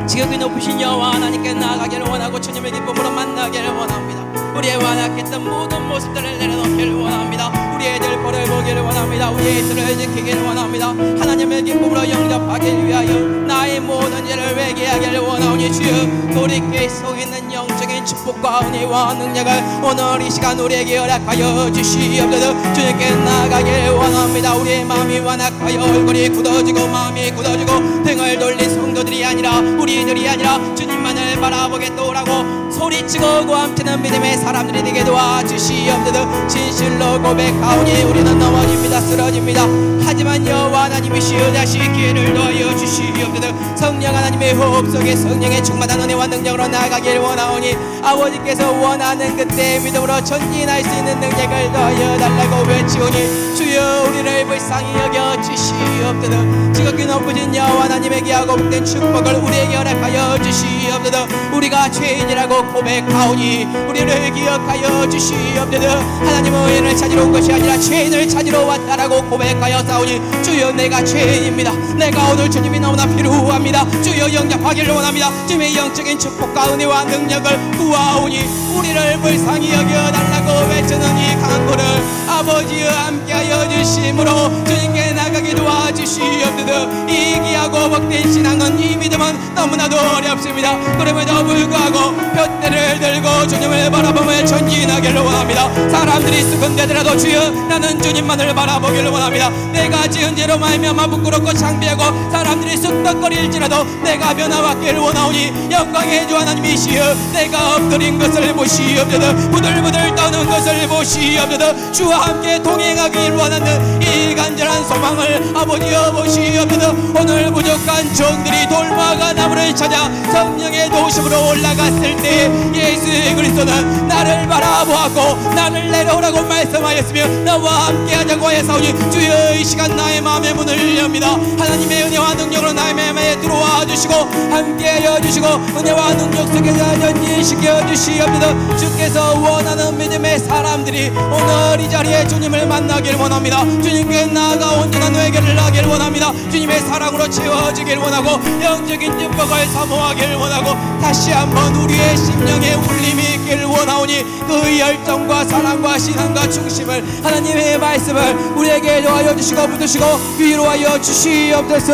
지극히 높으신 여호와 하나님께 나아가기를 원하고 주님의 기쁨으로 만나기를 원합니다. 우리의 완악했던 모든 모습들을 내려놓기를 원합니다. 우리의 들 벌을 보기를 원합니다. 우리의 들을 지키기를 원합니다. 하나님의 기쁨으로 영접하기 위하여 나의 모든 죄를 회개하기를 원하오니 주여 돌이킬 수 있는 영적인 축복과 은혜와 능력을 오늘 이 시간 우리에게 허락하여 주시옵소서. 주님께 나아가기를 원합니다. 우리의 마음이 완악하여 얼굴이 굳어지고 마음이 굳어지고 등을 돌린 성도들이 아니라 우리들이 아니라 주님만을 바라보겠도라고 소리치고 고함치는 믿음의 사람들이 되게 도와주시옵소서. 진실로 고백하오니 우리는 넘어집니다. 쓰러집니다. 하지만 여호와 하나님이시여 다시 기회를 더하여 주시옵소서. 성령 하나님의 호흡 속에 성령의 충만한 은혜와 능력으로 나아가길 원하오니 아버지께서 원하는 그때의 믿음으로 전진할 수 있는 능력을 더하여 달라고 외치오니 주여 우리를 불쌍히 여겨 주시옵소서. 지극히 높으신 여호와 하나님에게 하고 복된 축복을 우리에게 허락하여 주시옵소서. 우리가 죄인이라고 고백하오니 우리를 기억하여 주시옵소서. 하나님은 의인을 찾으러 온 것이 아니라 죄인을 찾으러 왔다라고 고백하여 싸우니 주여 내가 죄인입니다. 내가 오늘 주님이 너무나 필요합니다. 주여 영접하기를 원합니다. 주님의 영적인 축복과 은혜와 능력을 구하오니 우리를 불쌍히 여겨달라고 외치는 이 강한 고를 아버지와 함께하여 주심으로 주님께 나가게 도와주시옵소서. 이 귀하고 복된 신앙은 이 믿음은 너무나도 어렵습니다. 그럼에도 불구하고 푯대를 들고 주님을 바라보며 전진하기를 원합니다. 사람들이 수근대더라도 주여 나는 주님만을 바라보기를 원합니다. 내가 지은 죄로 말미암아 부끄럽고 창피하고 사람들이 쑥덕거릴지라도 내가 변화받기를 원하오니 영광의 주 하나님이시여 내가 엎드린 것을 보시옵소서. 부들부들 떠는 것을 보시옵소서. 주와 함께 동행하기를 원하는 이 간절한 소망을 아버지여 보시옵소서. 오늘 부족한 악한 종들이 돌마가 나무를 찾아 성령의 도심으로 올라갔을 때 예수 그리스도는 나를 바라보았고 나를 내려오라고 말씀하였으며 나와 함께 하자고 하였사오니 주여 이 시간 나의 마음의 문을 엽니다. 하나님의 은혜와 능력으로 나의 마음에 들어와 주시고 함께하여 주시고 은혜와 능력 속에서 연기시켜 주시옵니다. 주께서 원하는 믿음의 사람들이 오늘 이 자리에 주님을 만나길 원합니다. 주님께 나아가 온전한 회개를 하길 원합니다. 주님의 사랑으로 채워지길 원하고 영적인 축복을 사모하길 원하고 다시 한번 우리의 심령에 울림이 있길 원하오니 그 열정과 사랑과 신앙과 중심을 하나님의 말씀을 우리에게 도와여 주시고 붙드시고 위로하여 주시옵소서.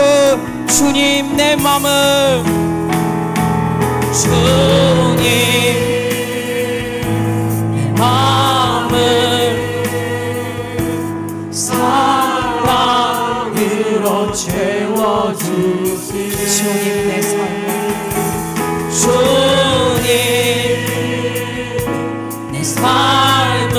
주님 내 마음을 주님 내 마음을 사랑으로 채워주시네. 주님 내 삶을 주님 내 삶을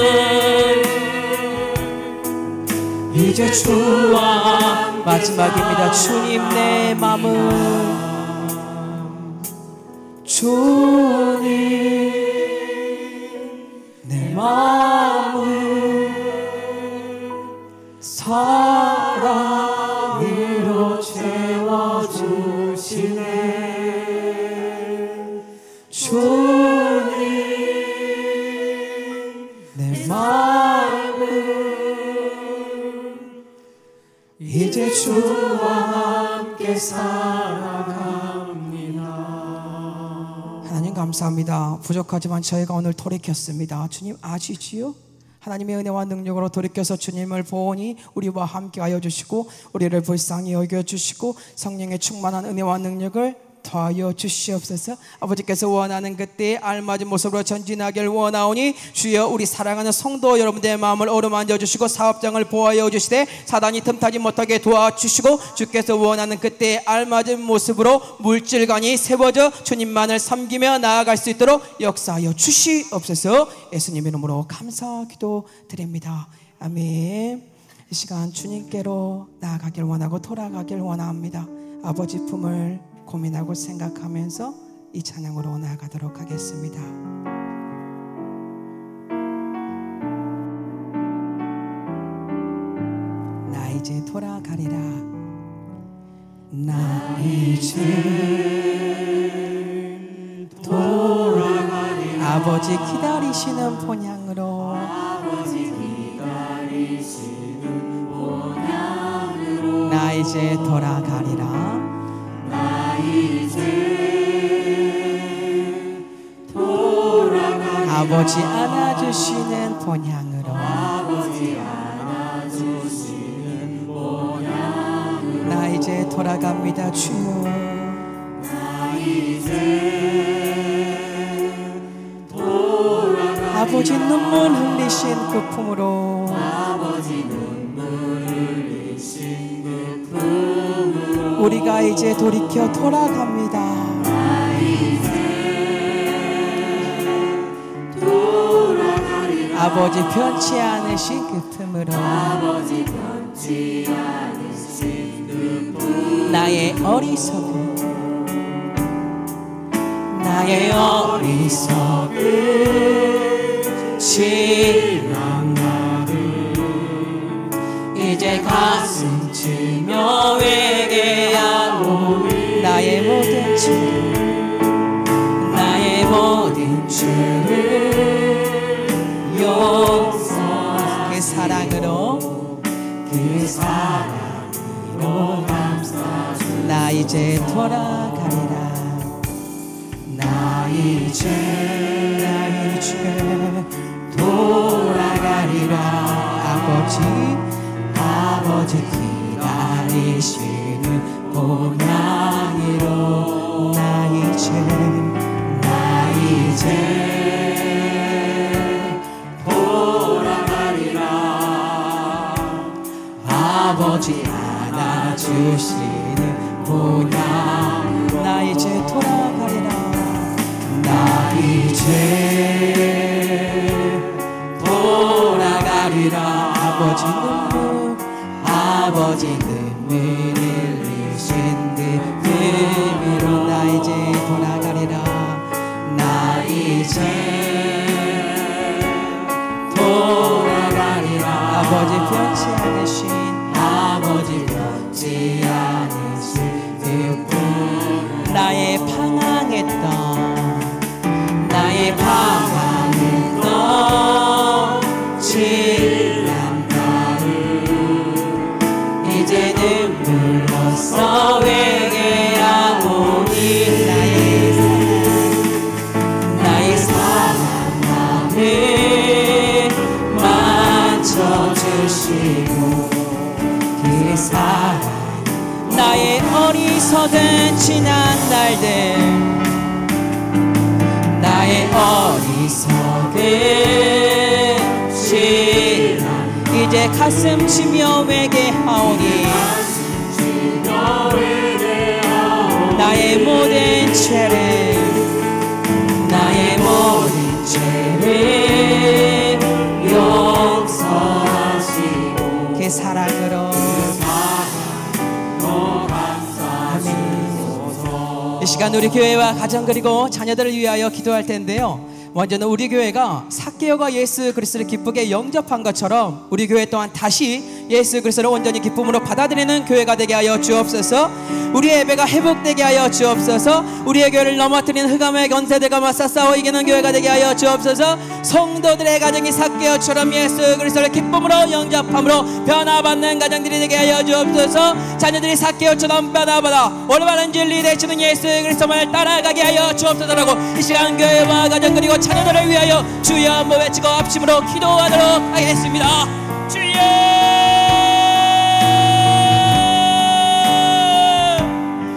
이제 주와 마지막입니다. 주님 내 마음을 주님 내 마음을 사랑으로 채워주시네. 주님 내 마음을 이제 주와 함께 살아갑니다. 하나님 감사합니다. 부족하지만 저희가 오늘 돌이켰습니다. 주님 아시지요? 하나님의 은혜와 능력으로 돌이켜서 주님을 보니 우리와 함께 하여 주시고 우리를 불쌍히 여겨주시고 성령의 충만한 은혜와 능력을 더하여 주시옵소서. 아버지께서 원하는 그때에 알맞은 모습으로 전진하길 원하오니 주여 우리 사랑하는 성도 여러분들의 마음을 어루만져 주시고 사업장을 보호하여 주시되 사단이 틈타지 못하게 도와주시고 주께서 원하는 그때에 알맞은 모습으로 물질관이 세워져 주님만을 섬기며 나아갈 수 있도록 역사하여 주시옵소서. 예수님 이름으로 감사 기도드립니다. 아멘. 이 시간 주님께로 나아가길 원하고 돌아가길 원합니다. 아버지 품을 고민하고 생각하면서 이 찬양으로 나아가도록 하겠습니다. 나 이제 돌아가리라. 나 이제 돌아가리라. 아버지 기다리시는 본향으로 아버지 기다리시는 본향으로 나 이제 돌아가리라. 이제 돌아가리라. 아버지 안아주시는 본향으로 아버지 안아주시는 본향으로 나 이제 돌아갑니다. 주여 나 이제 돌아가리라. 아버지 눈물 흘리신 그 품으로 아버지 눈물 흘리신 그 품으로 우리가 이제 돌이켜 돌아갑니다. 아버지 변치 않으신 그 틈으로 아버지 변치 않으신 그 품 나의 어리석음 나의 어리석음 지나가듯 이제 가슴 치며 회개하오니 나의 모든 죄를 나의 모든 죄를 용서 그 사랑으로 그 사랑으로 감싸주 나 이제 돌아가리라. 나 이제 돌아가리라. 아버지 기다리시는 본향으로 나 이제 돌아가리라. 아버지 안아주시는 본향으로 나 이제 돌아가리라. 나 이제 돌아가리라. 아버지 눈물 흘리시 오신 그위로 나 이제 돌아가리라. 나 이제 돌아가리라. 아버지 변치 않으신 그분, 나의 방황했던 지난 나를 이제는 불러서 회개하오니. 나의 사랑만을 만져주시고 그 사랑, 나의 어리석은 지난 날들, 나의 어리석은 지난 이제 가슴 치며 회개하오니. 나의 모든 죄를 용서하시고 그 사랑으로 이 시간 우리 교회와 가정 그리고 자녀들을 위하여 기도할 텐데요. 먼저는 우리 교회가 삭개오가 예수 그리스도를 기쁘게 영접한 것처럼 우리 교회 또한 다시 예수 그리스도를 온전히 기쁨으로 받아들이는 교회가 되게 하여 주옵소서. 우리의 예배가 회복되게 하여 주옵소서. 우리의 교회를 넘어뜨리는 흑암의 권세들과 맞서 싸워 이기는 교회가 되게 하여 주옵소서. 성도들의 가정이 삭개오처럼 예수 그리스도를 기쁨으로 영접함으로 변화받는 가정들이 되게 하여 주옵소서. 자녀들이 삭개오처럼 변화받아 올바른 진리 되시는 예수 그리스도만을 따라가게 하여 주옵소서라고 이 시간 교회와 가정 그리고 자녀들을 위하여 주여 한번 외치고 합심으로 기도하도록 하겠습니다. 주여,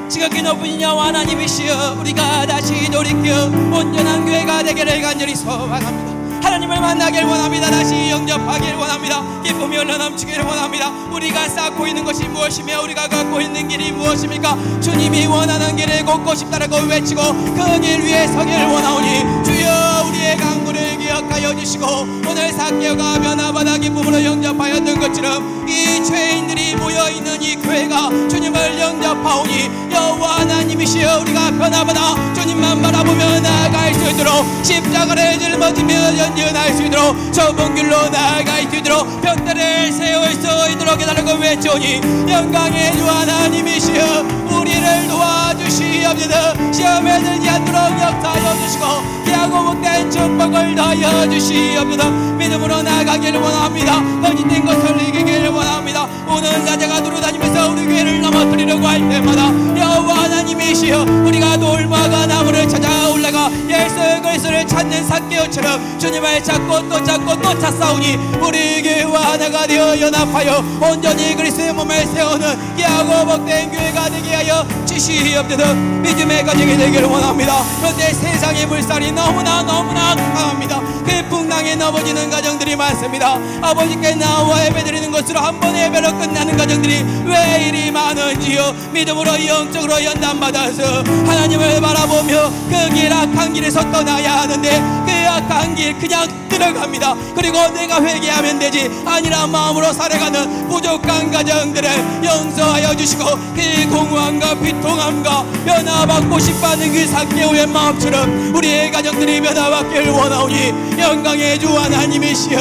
지극히 높은 여호와 하나님이시여, 우리가 다시 돌이켜 온전한 교회가 되기를 간절히 소망합니다. 하나님을 만나길 원합니다. 다시 영접하길 원합니다. 기쁨이 흘러넘치기를 원합니다. 우리가 쌓고 있는 것이 무엇이며 우리가 갖고 있는 길이 무엇입니까? 주님이 원하는 길을 걷고 싶다라고 외치고 그 길 위에 서기를 원하오니 주여, 우리의 강구를 기억하여 주시고 오늘 삭개오가 변화받아 기쁨으로 영접하였던 것처럼 이 죄인들이 모여있는 이 교회가 주님을 영접하오니 여호와 하나님이시여, 우리가 변화받아 주님만 바라보며 나아갈 수 있도록 십자가를 짊어지며 연연할 수 있도록 좁은 길로 나아갈 수 있도록 벽들을 세울 수 있도록 해달라고 외쳐오니 영광의 주 하나님이시여, 우리를 도와주시옵소서. 시험에 들지 않도록 역사하여 주시고 귀하고 복된 축복을 더하여 주시옵소서. 믿음으로 나아가기를 원합니다. 거짓된 것을 이기기를 원합니다. 오늘 낮에가 두루다니면서 우리 교회를 넘어뜨리려고 할 때마다 여호와 하나님이시여, 우리가 돌마가 나무를 찾아 올라가 예수 그리스도를 찾는 삭개오처럼 주님을 찾고 또 찾고 또 찾사오니 우리 교회와 하나가 되어 연합하여 온전히 그리스도의 몸을 세우는 귀하고 복된 교회가 되게 하여 주시옵소서. 믿음의 가정이 되기를 원합니다. 그런데 세상의 물살이 너무나 강합니다. 그 풍랑에 넘어지는 가정들이 많습니다. 아버지께 나와 예배드리는 것으로 한 번의 예배로 끝나는 가정들이 왜 이리 많은지요. 믿음으로 영적으로 연단받아서 하나님을 바라보며 그 길 악한 길에서 떠나야 하는데 그 악한 길 그냥 들어갑니다. 그리고 내가 회개하면 되지 아니라 마음으로 살아가는 부족한 가정들을 용서하여 주시고 그 공허함과 비통함과 변화받고 싶어하는 그 삭개오의 마음처럼 우리의 가정들이 변화받기를 원하오니 영광의 주 하나님이시여,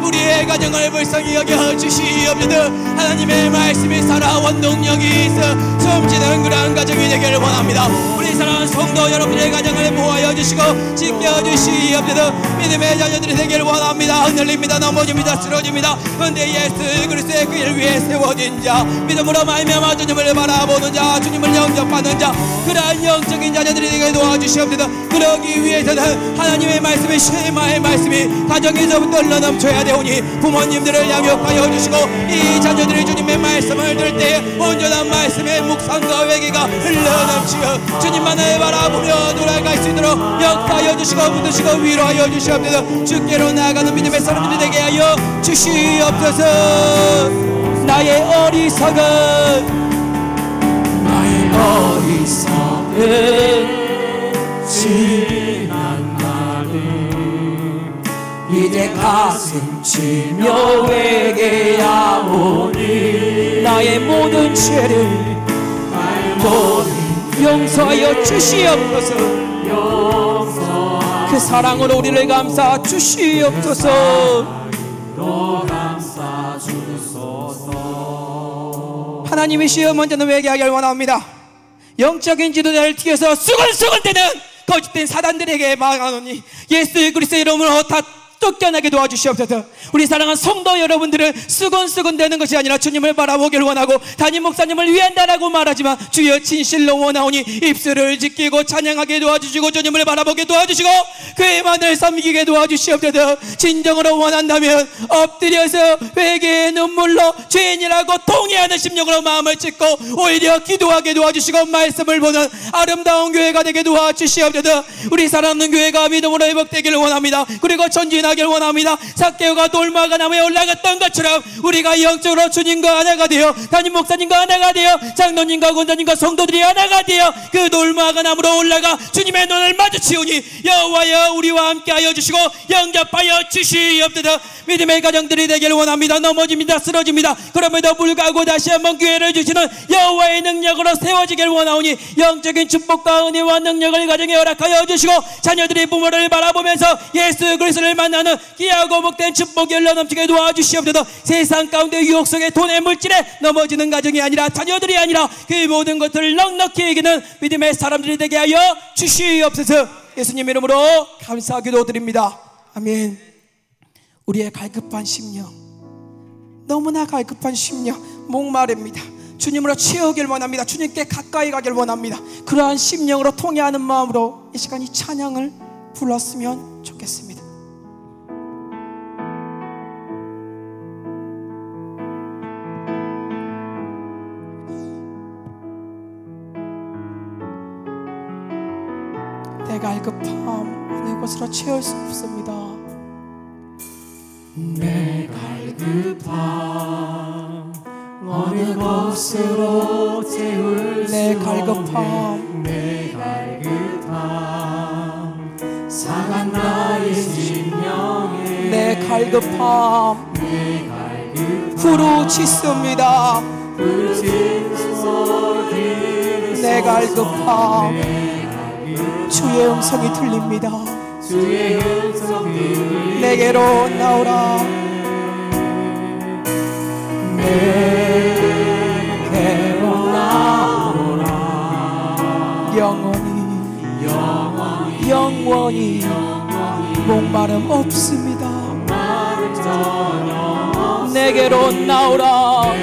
우리의 가정을 불쌍히 여겨 주시옵소서. 하나님의 말씀이 살아 원동력이 있어 숨지는 그러한 가정이 되기를 원합니다. 우리 사랑하는 성도 여러분의 가정을 보호하여 주시고 지켜주시옵소서. 믿음의 자녀들이 되기를 원합니다. 흔들립니다. 넘어집니다. 쓰러집니다. 그런데 예수 그리스도의 그 일 위에 세워진 자, 믿음으로 말미암아 주님을 바라보는 자, 주님을 영접하는 자, 그러한 영적인 자녀들이 되게 도와주시옵소서. 그러기 위해서는 하나님의 말씀이 쉐마의 말씀이 가정에서부터 흘러넘쳐야 되오니 부모님들을 양육하여 주시고 이 자녀들이 주님의 말씀을 들을 때 온전한 말씀의 묵상과 회개가 흘러넘치어 주님만을 바라보며 돌아갈 수 있도록 역사하여 주시고 붙드시고 위로하여 주시옵소서. 주께로 나아가는 믿음의 사람들이 되게 하여 주시옵소서. 나의 어리석은 지난 날은 이제 가슴 치며 회개하오니 나의 모든 죄를 용서하여 주시옵소서. 그 사랑으로 우리를 감싸 주시옵소서. 하나님이시여, 먼저는 회개하기를 원합니다. 영적인 지도자를 튀어서 수근수근대는 거짓된 사단들에게 막아놓니 예수 그리스도의 이름으로 다 쫓겨나게 도와주시옵소서. 우리 사랑하는 성도 여러분들은 수근수근대는 것이 아니라 주님을 바라보기를 원하고 담임 목사님을 위한다라고 말하지만 주여 진실로 원하오니 입술을 지키고 찬양하게 도와주시고 주님을 바라보게 도와주시고 그의만을 섬기게 도와주시옵소서. 진정으로 원한다면 엎드려서 회개의 눈물로 죄인이라고 통회하는 심령으로 마음을 찢고 오히려 기도하게 도와주시고 말씀을 보는 아름다운 교회가 되게 도와주시옵소서. 우리 사랑하는 교회가 믿음으로 회복되기를 원합니다. 그리고 전진하기를 원합니다. 삭개오가 돌마가 나무에 올라갔던 것처럼 우리가 영적으로 주님과 하나가 되어 담임 목사님과 하나가 되어 장로님과 권사님과 성도들이 하나가 되어 그 돌마가 나무로 올라가 주님의 눈을 마주치오니 여호와여 우리와 함께하여 주시고 영접하여 주시옵소서. 믿음의 가정들이 되기를 원합니다. 넘어집니다. 쓰러집니다. 그럼에도 불구하고 다시 한번 기회를 주시는 여호와의 능력으로 세워지기를 원하오니 영적인 축복과 은혜와 능력을 가정에 허락하여 주시고 자녀들이 부모를 바라보면서 예수 그리스도를 만나는 귀하고 복된 축복이 흘러넘치게 도와주시옵소서. 세상 가운데 유혹 속에 돈의 물질에 넘어지는 가정이 아니라 자녀들이 아니라 그 모든 것들을 넉넉히 이기는 믿음의 사람들이 되게 하여 주시옵소서. 예수님 이름으로 감사 기도드립니다. 아멘. 우리의 갈급한 심령, 너무나 갈급한 심령, 목마릅니다. 주님으로 채우길 원합니다. 주님께 가까이 가길 원합니다. 그러한 심령으로 통회하는 마음으로 이 시간 이 찬양을 불렀으면 좋겠습니다. 내 갈급함 어느 곳으로 채울 수 없습니다. 내 갈급함 어느 곳으로 채울 수 내 갈급함, 내 갈급함 상한 나의 심령에 내 갈급함 내 갈급함 부르짖습니다. 부르짖는 소리 내 갈급함 주의 음성이 들립니다. 주의 음성이 내게로 나오라. 내게로 나오라. 영원히 목마름 없습니다. 내게로 나오라.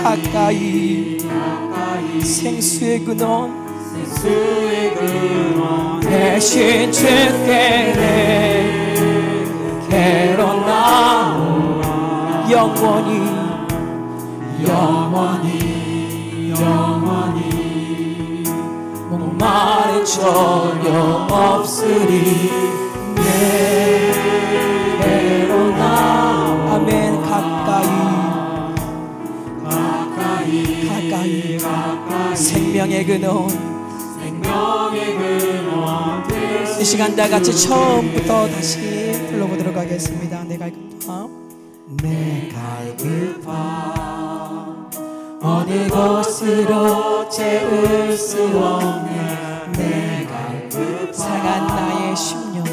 가까이 생수의 근원 대신 주께 내게로 나오라. 영원히 목마른 전혀 없으리. 내게로 나오라. 아멘. 가까이 생명의 근원 이 시간 다 같이 처음부터 다시 불러보도록 하겠습니다. 내 갈급함 어느 곳으로 채울 수 없는 내 갈급함 상한 나의 심령에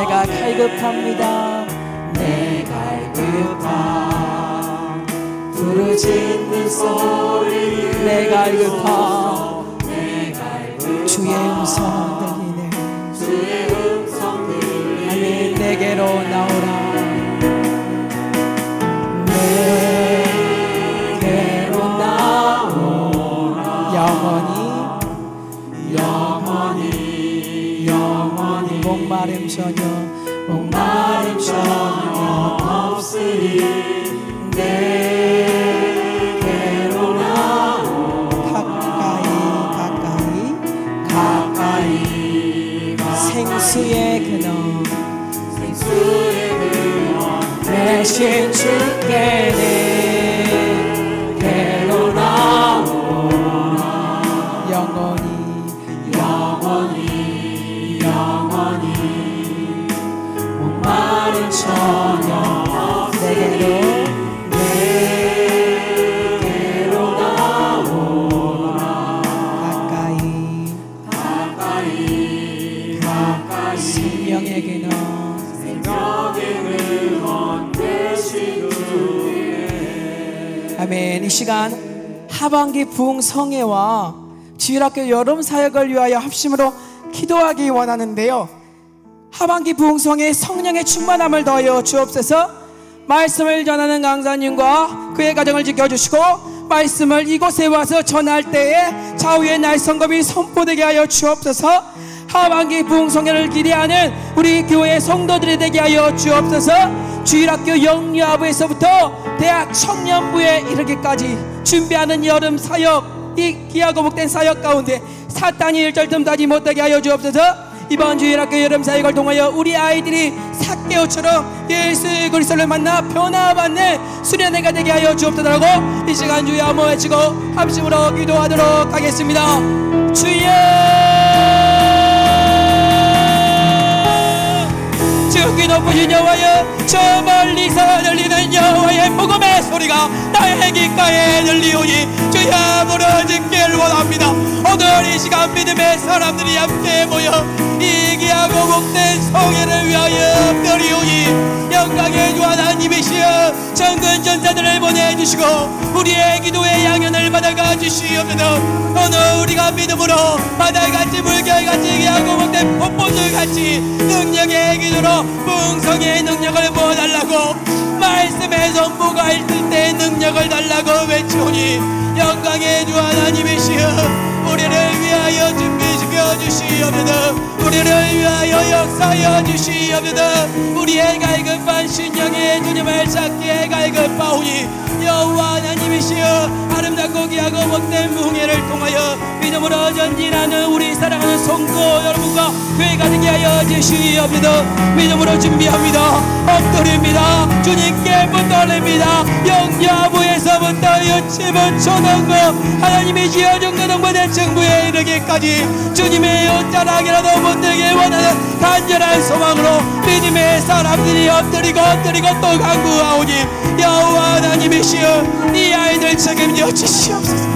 내가 갈급합니다. 내 갈급함 부르짖는 소리 내 갈급함 주의 음성 들리네. 아멘. 내게로 나오라. 내게로 나오라. 영원히 목마름 전혀 없으리. 내게로 나오라. 가까이 생수의 근원 대신 주께 내게로 나오라. 영원히 목마른 생명의 근원 아멘. 이 시간 하반기 부흥성회와 주일학교 여름 사역을 위하여 합심으로 기도하기 원하는데요, 하반기 부흥성회 성령의 충만함을 더하여 주옵소서. 말씀을 전하는 강사님과 그의 가정을 지켜주시고 말씀을 이곳에 와서 전할 때에 좌우의 날성검이 선포되게 하여 주옵소서. 하반기 부흥성회를 기대하는 우리 교회 성도들이 되게 하여 주옵소서. 주일학교 영유아부에서부터 대학 청년부에 이르기까지 준비하는 여름 사역, 이 귀하고 복된 사역 가운데 사탄이 일절 틈타지 못하게 하여 주옵소서. 이번 주일학교 여름 사역을 통하여 우리 아이들이 삭개오처럼 예수 그리스도를 만나 변화받는 수련회가 되게 하여 주옵소서라고 이 시간 주여 한번 외치고 합심으로 기도하도록 하겠습니다. 주여, 지극히 높으신 여호와여, 저 멀리서 들리는 여호와의 복음의 소리가 나의 귓가에 들리오니 주여 부르짖기를 원합니다. 오늘 이 시간 믿음의 사람들이 함께 모여 이 귀하고 복된 성회를 위하여 드리오니 영광의 주 하나님이시여 전근 전사들을 보내주시고 우리의 기도의 양연을 받아가 주시옵소서. 오늘 우리가 믿음으로 바다같이 물결같이 귀하고 복된 폭포들같이 능력의 기도로 풍성의 능력을 부어달라고, 말씀의 선포가 있을 때 능력을 달라고 외치오니 영광의 주 하나님이시여 우리를 위하여 준비시켜 주시옵소서. 우리를 위하여 역사하여 주시옵소서. 우리의 갈급한 신령의 주님을 찾기에 갈급하오니 여호와 하나님이시여 아름답고 귀하고 복된 부흥회를 통하여 믿음으로 전진하는 우리 사랑하는 성도 여러분과 교회가 되게 하여 주시옵소서. 믿음으로 준비합니다. 엎드립니다. 주님께 붙들립니다. 영야부에서부터 유치부 초등부 하나님이시여 중고등부 대청부에 이르기까지 주님의 옷자락이라도 못되게 원하는 간절한 소망으로 믿음의 사람들이 엎드리고 또 간구하오니 여호와 하나님이시여 이 아이들 책임져 주시옵소서.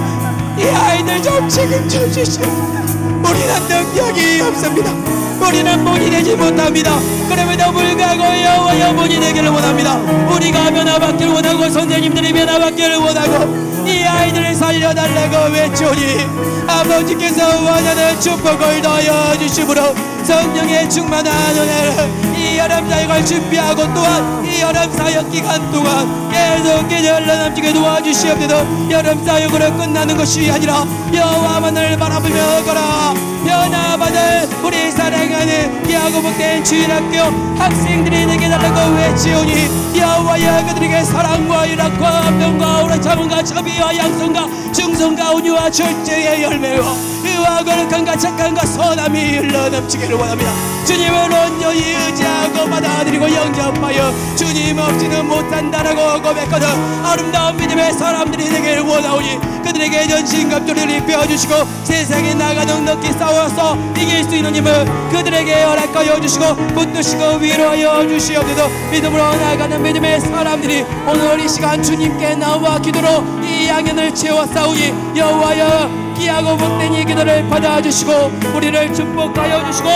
이 아이들 좀 책임져 주시옵소서. 우리는 능력이 없습니다. 우리는 본이 되지 못합니다. 그럼에도 불구하고 여호와여 본이 되기를 원합니다. 우리가 변화받기를 원하고 선생님들이 변화받기를 원하고 이 아이들을 살려달라고 외치오니 아버지께서 원하는 축복을 더하여 주심으로 성령의 충만한 은혜를 이 여름 사역을 준비하고 또한 이 여름 사역 기간 동안 계속해서 흘러넘치게 도와주시옵소서. 여름 사역으로 끝나는 것이 아니라 여호와만을 바라보며 걸어 변화받은 우리 사랑하는 귀하고 복된 주일학교 학생들이 되게 달라고 외치오니 여호와여 그들에게 사랑과 유락과 평과 오래 참음과 자비와 양성과 충성과 온유와 절제의 열매와 의와 거룩함과 착함과 선함이 흘러넘치기를 원합니다. 주님을 온전히 의지하고 받아들이고 영접하여 주님 없이는 못한다라고 고백하는 아름다운 믿음의 사람들이 되기를 원하오니 그들에게 전신갑주를 입혀주시고 세상에 나가 넉넉히 싸워서 이길 수 있는 힘을 그들에게 허락하여 주시고 붙드시고 위로하여 주시옵소서. 믿음으로 나아가는 믿음의 사람들이 오늘 이 시간 주님께 나와 기도로 이 양연을 채워싸우니 여호와여 귀하고 복된 이 기도를 받아주시고 우리를 축복하여 주시고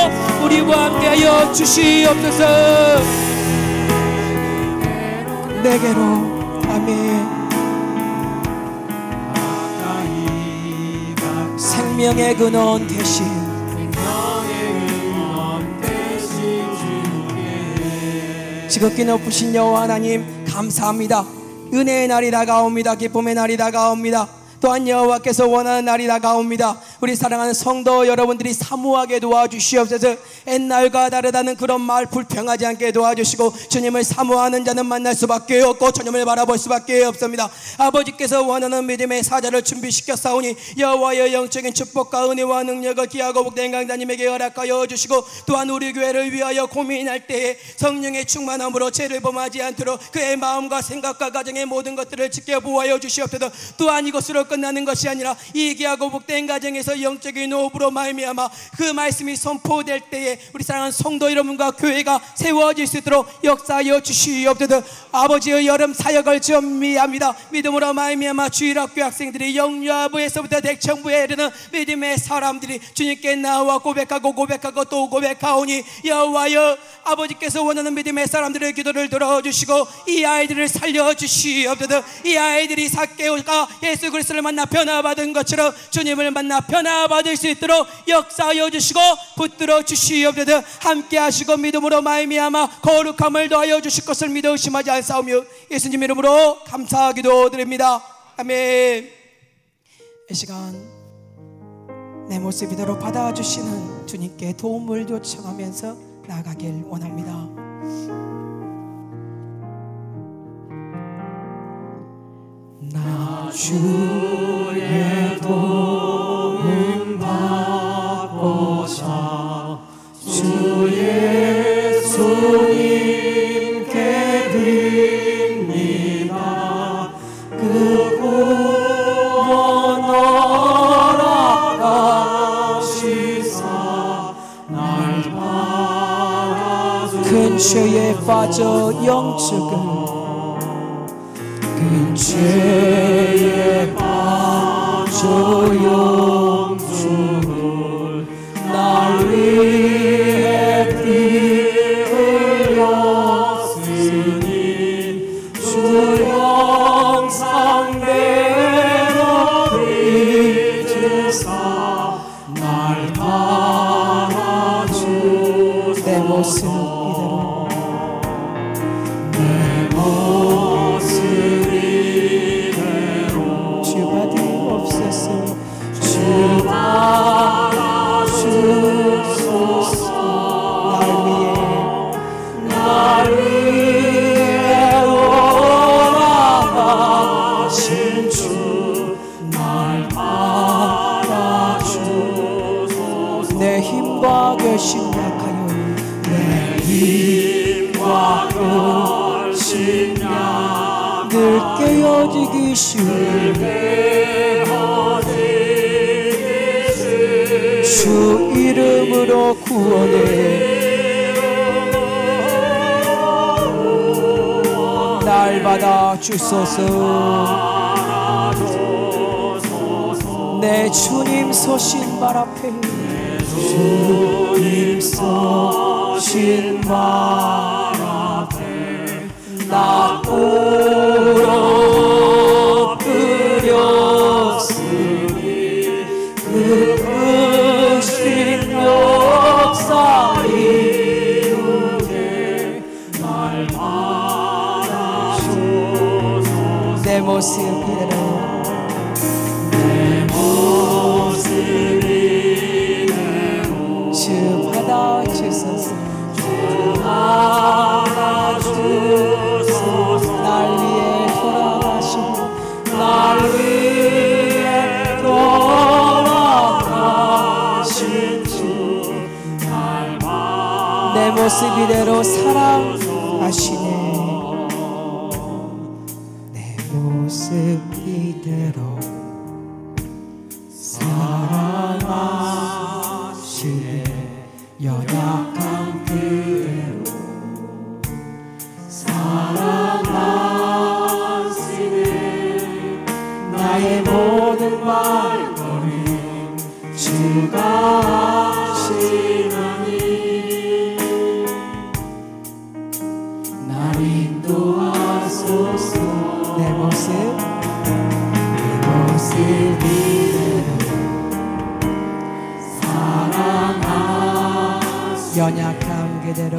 우리와 함께하여 주시옵소서. 내게로 아멘. 생명의 근원 대신 지극히 높으신 여호와 하나님 감사합니다. 은혜의 날이 다가옵니다. 기쁨의 날이 다가옵니다. 또한 여호와께서 원하는 날이 다가옵니다. 우리 사랑하는 성도 여러분들이 사모하게 도와주시옵소서. 옛날과 다르다는 그런 말 불평하지 않게 도와주시고 주님을 사모하는 자는 만날 수밖에 없고 주님을 바라볼 수밖에 없습니다. 아버지께서 원하는 믿음의 사자를 준비시켜 싸우니 여호와의 영적인 축복과 은혜와 능력을 귀하고 복된 강사님에게 허락하여 주시고 또한 우리 교회를 위하여 고민할 때에 성령의 충만함으로 죄를 범하지 않도록 그의 마음과 생각과 가정의 모든 것들을 지켜 보호하여 주시옵소서. 또한 이것으로 끝나는 것이 아니라 이 귀하고 복된 가정에서 통해서 영적인 호흡으로 말미암아 그 말씀이 선포될 때에 우리 사랑하는 성도 여러분과 교회가 세워질 수 있도록 역사하여 주시옵소서. 아버지의 여름 사역을 준비합니다. 믿음으로 말미암아 주일학교 학생들이 영유아부에서부터 대청부에 이르는 믿음의 사람들이 주님께 나와 고백하고 또 고백하오니 여호와여 아버지께서 원하는 믿음의 사람들의 기도를 들어주시고 이 아이들을 살려주시옵소서. 이 아이들이 삭개오가 예수 그리스도를 만나 변화받은 것처럼 주님을 만나 변화받을 수 있도록 역사하여 주시고 붙들어 주시옵소서. 함께 하시고 믿음으로 말미암아 거룩함을 더하여 주실 것을 믿어 의심하지 않사오며 예수님 이름으로 감사하기도 드립니다. 아멘. 이 시간 내 모습 이대로 받아주시는 주님께 도움을 요청하면서 나아가길 원합니다. 나 주의 도움 받고자 주 예수님께 드립니다. 그 구원 허락하시사 날 바라주 큰 죄에 빠져 영적은 큰 죄에 빠져 영주를 날 위해 피 흘렸으니 주 형상대로 빚으사 날 받아주 내 모습 이대로 내 모습 주 받아주소서. 날 위해 원하신 주 날 받아주소서. 내 힘과 결심 약하여 내 힘과 결심 약하여 늘 깨어지기 쉬운 주 이름으로 구원해 날 받아 주소서. 내 주님 서신 발 앞에 주님 서신 발 앞에 나 엎드렸으니 그 역사 이루게 날 받아주소서. 내 모습 이대로 내 모습 이대로 주 받아주소서. 주 받아주소서. 날 위해 돌아가시고 날 위해 돌아가신 내 모습 이대로 사랑하시네. 내 모습 이대로 사랑하시네. 연약한 그대로 사랑하시네. 나의 모든 말걸음 주가 하시나니 인도하소서. 내 모습 이대로 사랑하시네. 연약함 그대로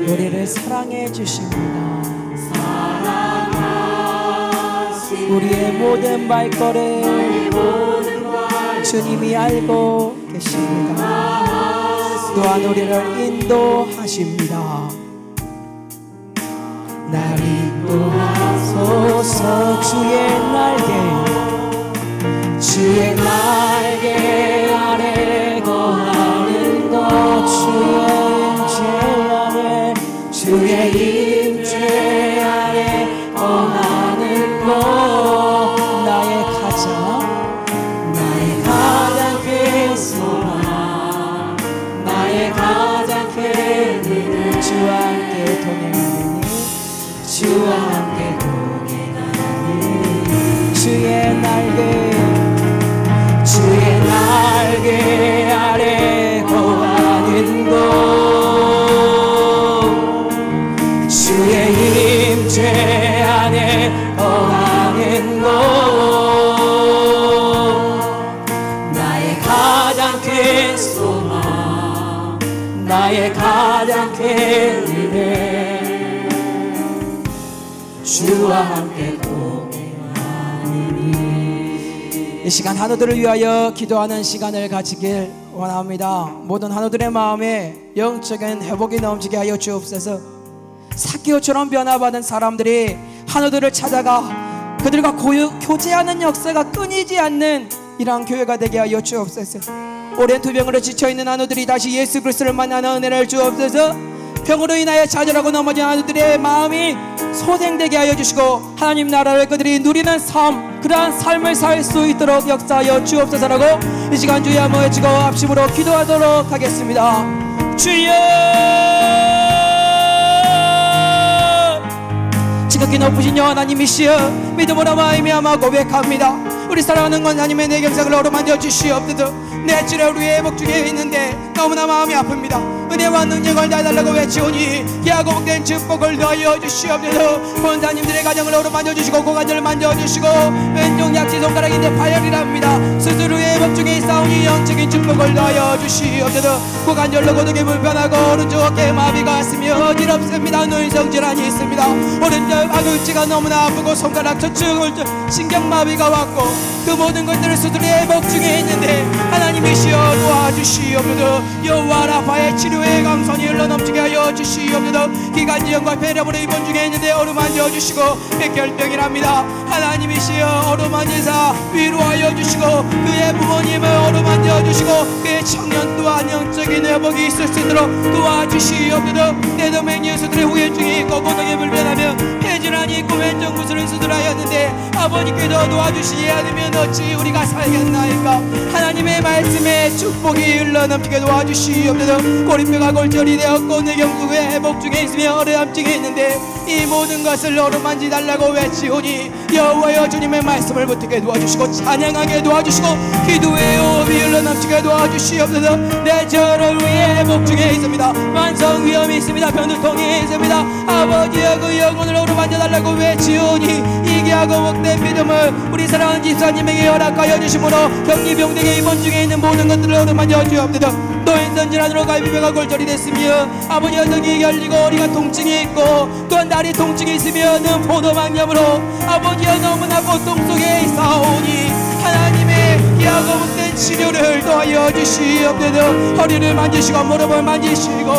우리를 사랑해 주십니다. 우리의 모든 발걸음 주님이 알고 계십니다. 또한 우리를 인도하십니다. 날 인도하소서. 주의 날개 아래 거하는 것 주의 임재 아래 거하는 것 나의 가장 나의 가장 큰 은혜 주와 함께 동행하리니. 이 시간 한우들을 위하여 기도하는 시간을 가지길 원합니다. 모든 한우들의 마음에 영적인 회복이 넘치게 하여 주옵소서. 삭개오처럼 변화받은 사람들이 한우들을 찾아가 그들과 교제하는 역사가 끊이지 않는 이러한 교회가 되게 하여 주옵소서. 오랜 투병으로 지쳐있는 한우들이 다시 예수 그리스도를 만나는 은혜를 주옵소서. 병으로 인하여 좌절하고 넘어진 한우들의 마음이 소생되게 하여 주시고 하나님 나라를 그들이 누리는 삶, 그러한 삶을 살 수 있도록 역사하여 주옵소서라고 이 시간 주여 한번 외치고 합심으로 기도하도록 하겠습니다. 주여, 지극히 높으신 여호와 하나님이시여, 믿음으로 말미암아 고백합니다. 우리 사랑하는 권사님의 내 경상을 어루만져 주시옵소서. 내 치료 위에 회복 중에 있는데 너무나 마음이 아픕니다. 은혜와 능력을 다달라고 외치오니 기하고 복된 축복을 더하여 주시옵소서. 권사님들의 가정을 어루만져 주시고 고관절을 만져주시고 왼쪽 약지 손가락인데 파열이랍니다. 수술 후에 회복 중에 있사오니 영적인 축복을 더하여 주시옵소서. 고관절로 고독이 불편하고 오른쪽 어깨에 마비가 있으며 어지럽습니다. 뇌성 질환이 있습니다. 오른쪽 하극지가 너무나 아프고 손가락 저축을 신경마비가 왔고 그 모든 것들을 수술에 회복 중에 있는데 하나님이시여 도와주시옵소서. 여호와 라파의 치료의 강선이 흘러넘치게 하여 주시옵소서. 기관지염과 폐렴으로 입원 중에 있는데 어루만져 주시고 백혈병이랍니다. 하나님이시여 어루만지사 위로하여 주시고 그의 부모님을 어루만져 주시고 그의 청년 또한 영적인 회복이 있을 수 있도록 도와주시옵소서. 뇌도맥 예수들의 후유증이 있고 고통에 불편하며 폐질환이 있고 왼쪽 무술을 수술하였는데 아버지께서 도와주시지 않으면 어찌 우리가 살겠나이까. 하나님의 말씀에 축복이 흘러넘치게 도와주시옵소서. 꼬리뼈가 골절이 되었고 뇌경부의 회복 중에 있으며 어려움 중에 있는데 이 모든 것을 어루만지 달라고 외치오니 여호와여 주님의 말씀을 붙들게 도와주시고 찬양하게 도와주시고 기도의 호흡이 흘러넘치게 도와주시옵소서. 내 저를 위해 회복 중에 있습니다. 만성 위험이 있습니다. 변두통이 있습니다. 아버지여 그 영혼을 어루만져 달라고 외치오니 이기하고 복된 믿음을 우리 사랑하는 집사님에게 허락하여 주심으로 격리병동에 입원 중에 있는 모든 것들을 어루만져 주옵소서. 노인선 질환으로 갈비뼈가 골절이 됐으며 아버지여 등이 열리고 허리가 통증이 있고 또한 다리 통증이 있으며 는 포도막염으로 아버지여 너무나 고통 속에 있사오니 하나님의 기하고 복된 치료를 도와여 주시옵소서. 허리를 만지시고 무릎을 만지시고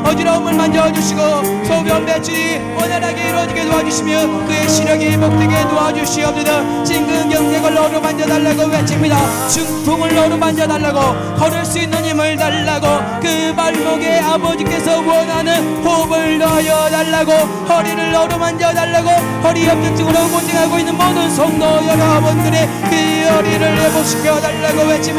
어지러움을 만져주시고 소변 배출이 원활하게 이루어지게 도와주시며 그의 시력이 회복되게 도와주시옵소서. 진근경색을 어루만져달라고 외칩니다. 중풍을 어루만져달라고 걸을 수 있는 힘을 달라고 그 발목에 아버지께서 원하는 호흡을 넣어 달라고 허리를 어루만져달라고 허리 협착증으로 고생하고 있는 모든 성도 여러분들의 그 허리를 회복시켜 달라고 외칩니다.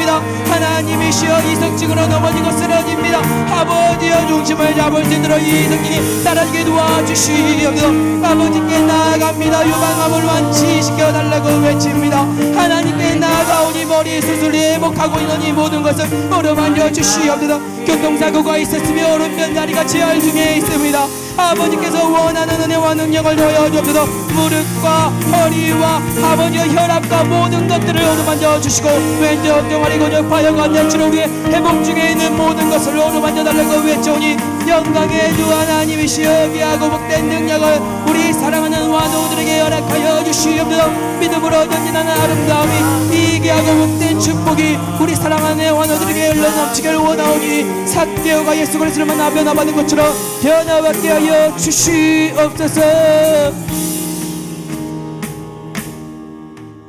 하나님이시여 이성증으로 넘어지고 쓰러집니다. 아버지여 중심을 잡을 수 있도록 이성증이 사라지게 도와주시옵소서. 아버지께 나아갑니다. 유방암을 완치시켜 달라고 외칩니다. 하나님께 나아가오니 머리 수술이 회복하고 있는 이 모든 것을 어루만져 주시옵소서. 교통사고가 있었으며 오른편 다리가 재활 중에 있습니다. 아버지께서 원하는 은혜와 능력을 더하여 주옵소서. 무릎과 허리와 아버지의 혈압과 모든 것들을 어루만져 주시고 왼쪽 종아리 근육 파열관절 치료 위에 회복 중에 있는 모든 것을 어루만져 달라고 외쳐오니 영광의 주 하나님이시여 귀하고 복된 능력을 우리 사랑하는 환우들에게 허락하여 주시옵소서. 믿음으로 전진하는 아름다움이 이 귀하고 복된 축복이 우리 사랑하는 환우들에게 흘러넘치길 원하오니 삭개오가 예수 그리스도를 만나 변화받은 것처럼 변화받게 하여 주시옵소서.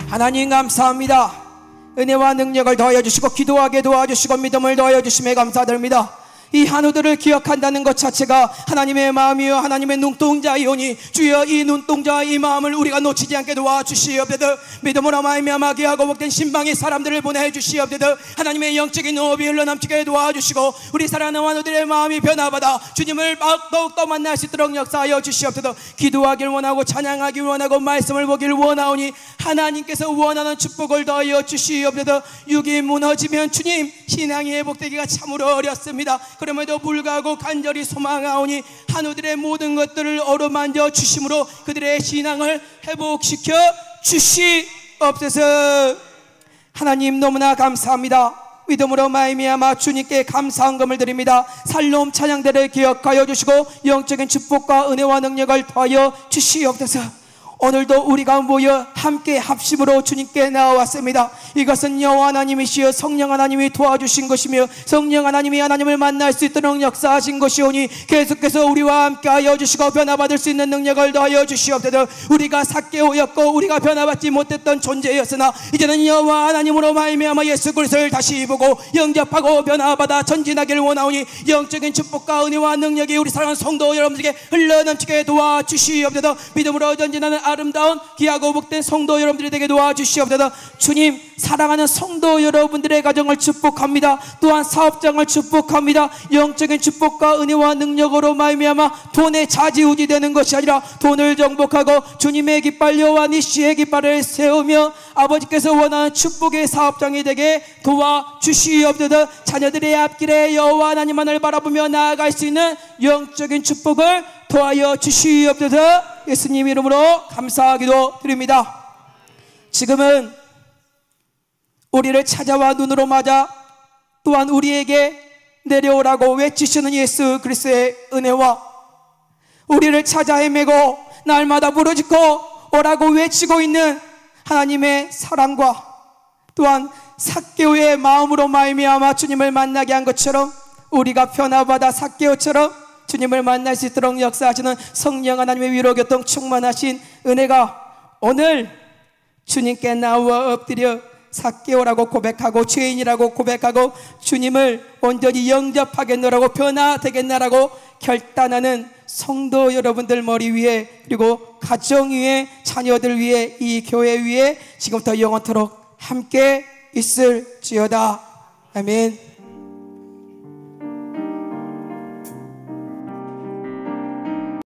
하나님 감사합니다. 은혜와 능력을 더하여 주시고 기도하게 도와주시고 믿음을 더하여 주심에 감사드립니다. 이 한우들을 기억한다는 것 자체가 하나님의 마음이요 하나님의 눈동자이오니 주여 이 눈동자 이 마음을 우리가 놓치지 않게 도와주시옵소서. 믿음으로 말미암아 귀하고 복된 신방의 사람들을 보내주시옵소서. 하나님의 영적인 호흡이 흘러넘치게 도와주시고 우리 사랑하는 한우들의 마음이 변화받아 주님을 더욱더 만날 수 있도록 역사하여 주시옵소서. 기도하길 원하고 찬양하길 원하고 말씀을 보길 원하오니 하나님께서 원하는 축복을 더하여 주시옵소서. 육이 무너지면 주님 신앙이 회복되기가 참으로 어렵습니다. 그럼에도 불구하고 간절히 소망하오니 한우들의 모든 것들을 어루만져 주심으로 그들의 신앙을 회복시켜 주시옵소서. 하나님 너무나 감사합니다. 믿음으로 말미암아 주님께 감사한금을 드립니다. 살로움 찬양대를 기억하여 주시고 영적인 축복과 은혜와 능력을 더하여 주시옵소서. 오늘도 우리가 모여 함께 합심으로 주님께 나와왔습니다. 이것은 여호와 하나님이시여 성령 하나님이 도와주신 것이며 성령 하나님이 하나님을 만날 수 있도록 역사하신 것이오니 계속해서 우리와 함께 하여 주시고 변화받을 수 있는 능력을 더하여 주시옵소서. 우리가 삭개오였고 우리가 변화받지 못했던 존재였으나 이제는 여호와 하나님으로 말미암아 예수 그리스도를 다시 보고 영접하고 변화받아 전진하기를 원하오니 영적인 축복과 은혜와 능력이 우리 사랑하는 성도 여러분들에게 흘러넘치게 도와주시옵소서. 믿음으로 전진하는 아름다운 귀하고 복된 성도 여러분들이 되게 도와주시옵소서. 주님, 사랑하는 성도 여러분들의 가정을 축복합니다. 또한 사업장을 축복합니다. 영적인 축복과 은혜와 능력으로 말미암아 돈에 좌지우지 되는 것이 아니라 돈을 정복하고 주님의 깃발 여호와 니시의 깃발을 세우며 아버지께서 원하는 축복의 사업장이 되게 도와주시옵소서. 자녀들의 앞길에 여호와 하나님만을 바라보며 나아갈 수 있는 영적인 축복을 도와여 주시옵소서. 예수님 이름으로 감사하기도 드립니다. 지금은 우리를 찾아와 눈으로 맞아 또한 우리에게 내려오라고 외치시는 예수 그리스도의 은혜와 우리를 찾아 헤매고 날마다 부르짖고 오라고 외치고 있는 하나님의 사랑과 또한 삭개오의 마음으로 말미암아 주님을 만나게 한 것처럼 우리가 변화받아 삭개오처럼 주님을 만날 수 있도록 역사하시는 성령 하나님의 위로 교통 충만하신 은혜가 오늘 주님께 나와 엎드려 삭개오라고 고백하고 죄인이라고 고백하고 주님을 온전히 영접하겠노라고 변화되겠나라고 결단하는 성도 여러분들 머리 위에 그리고 가정 위에 자녀들 위에 이 교회 위에 지금부터 영원토록 함께 있을지어다. 아멘.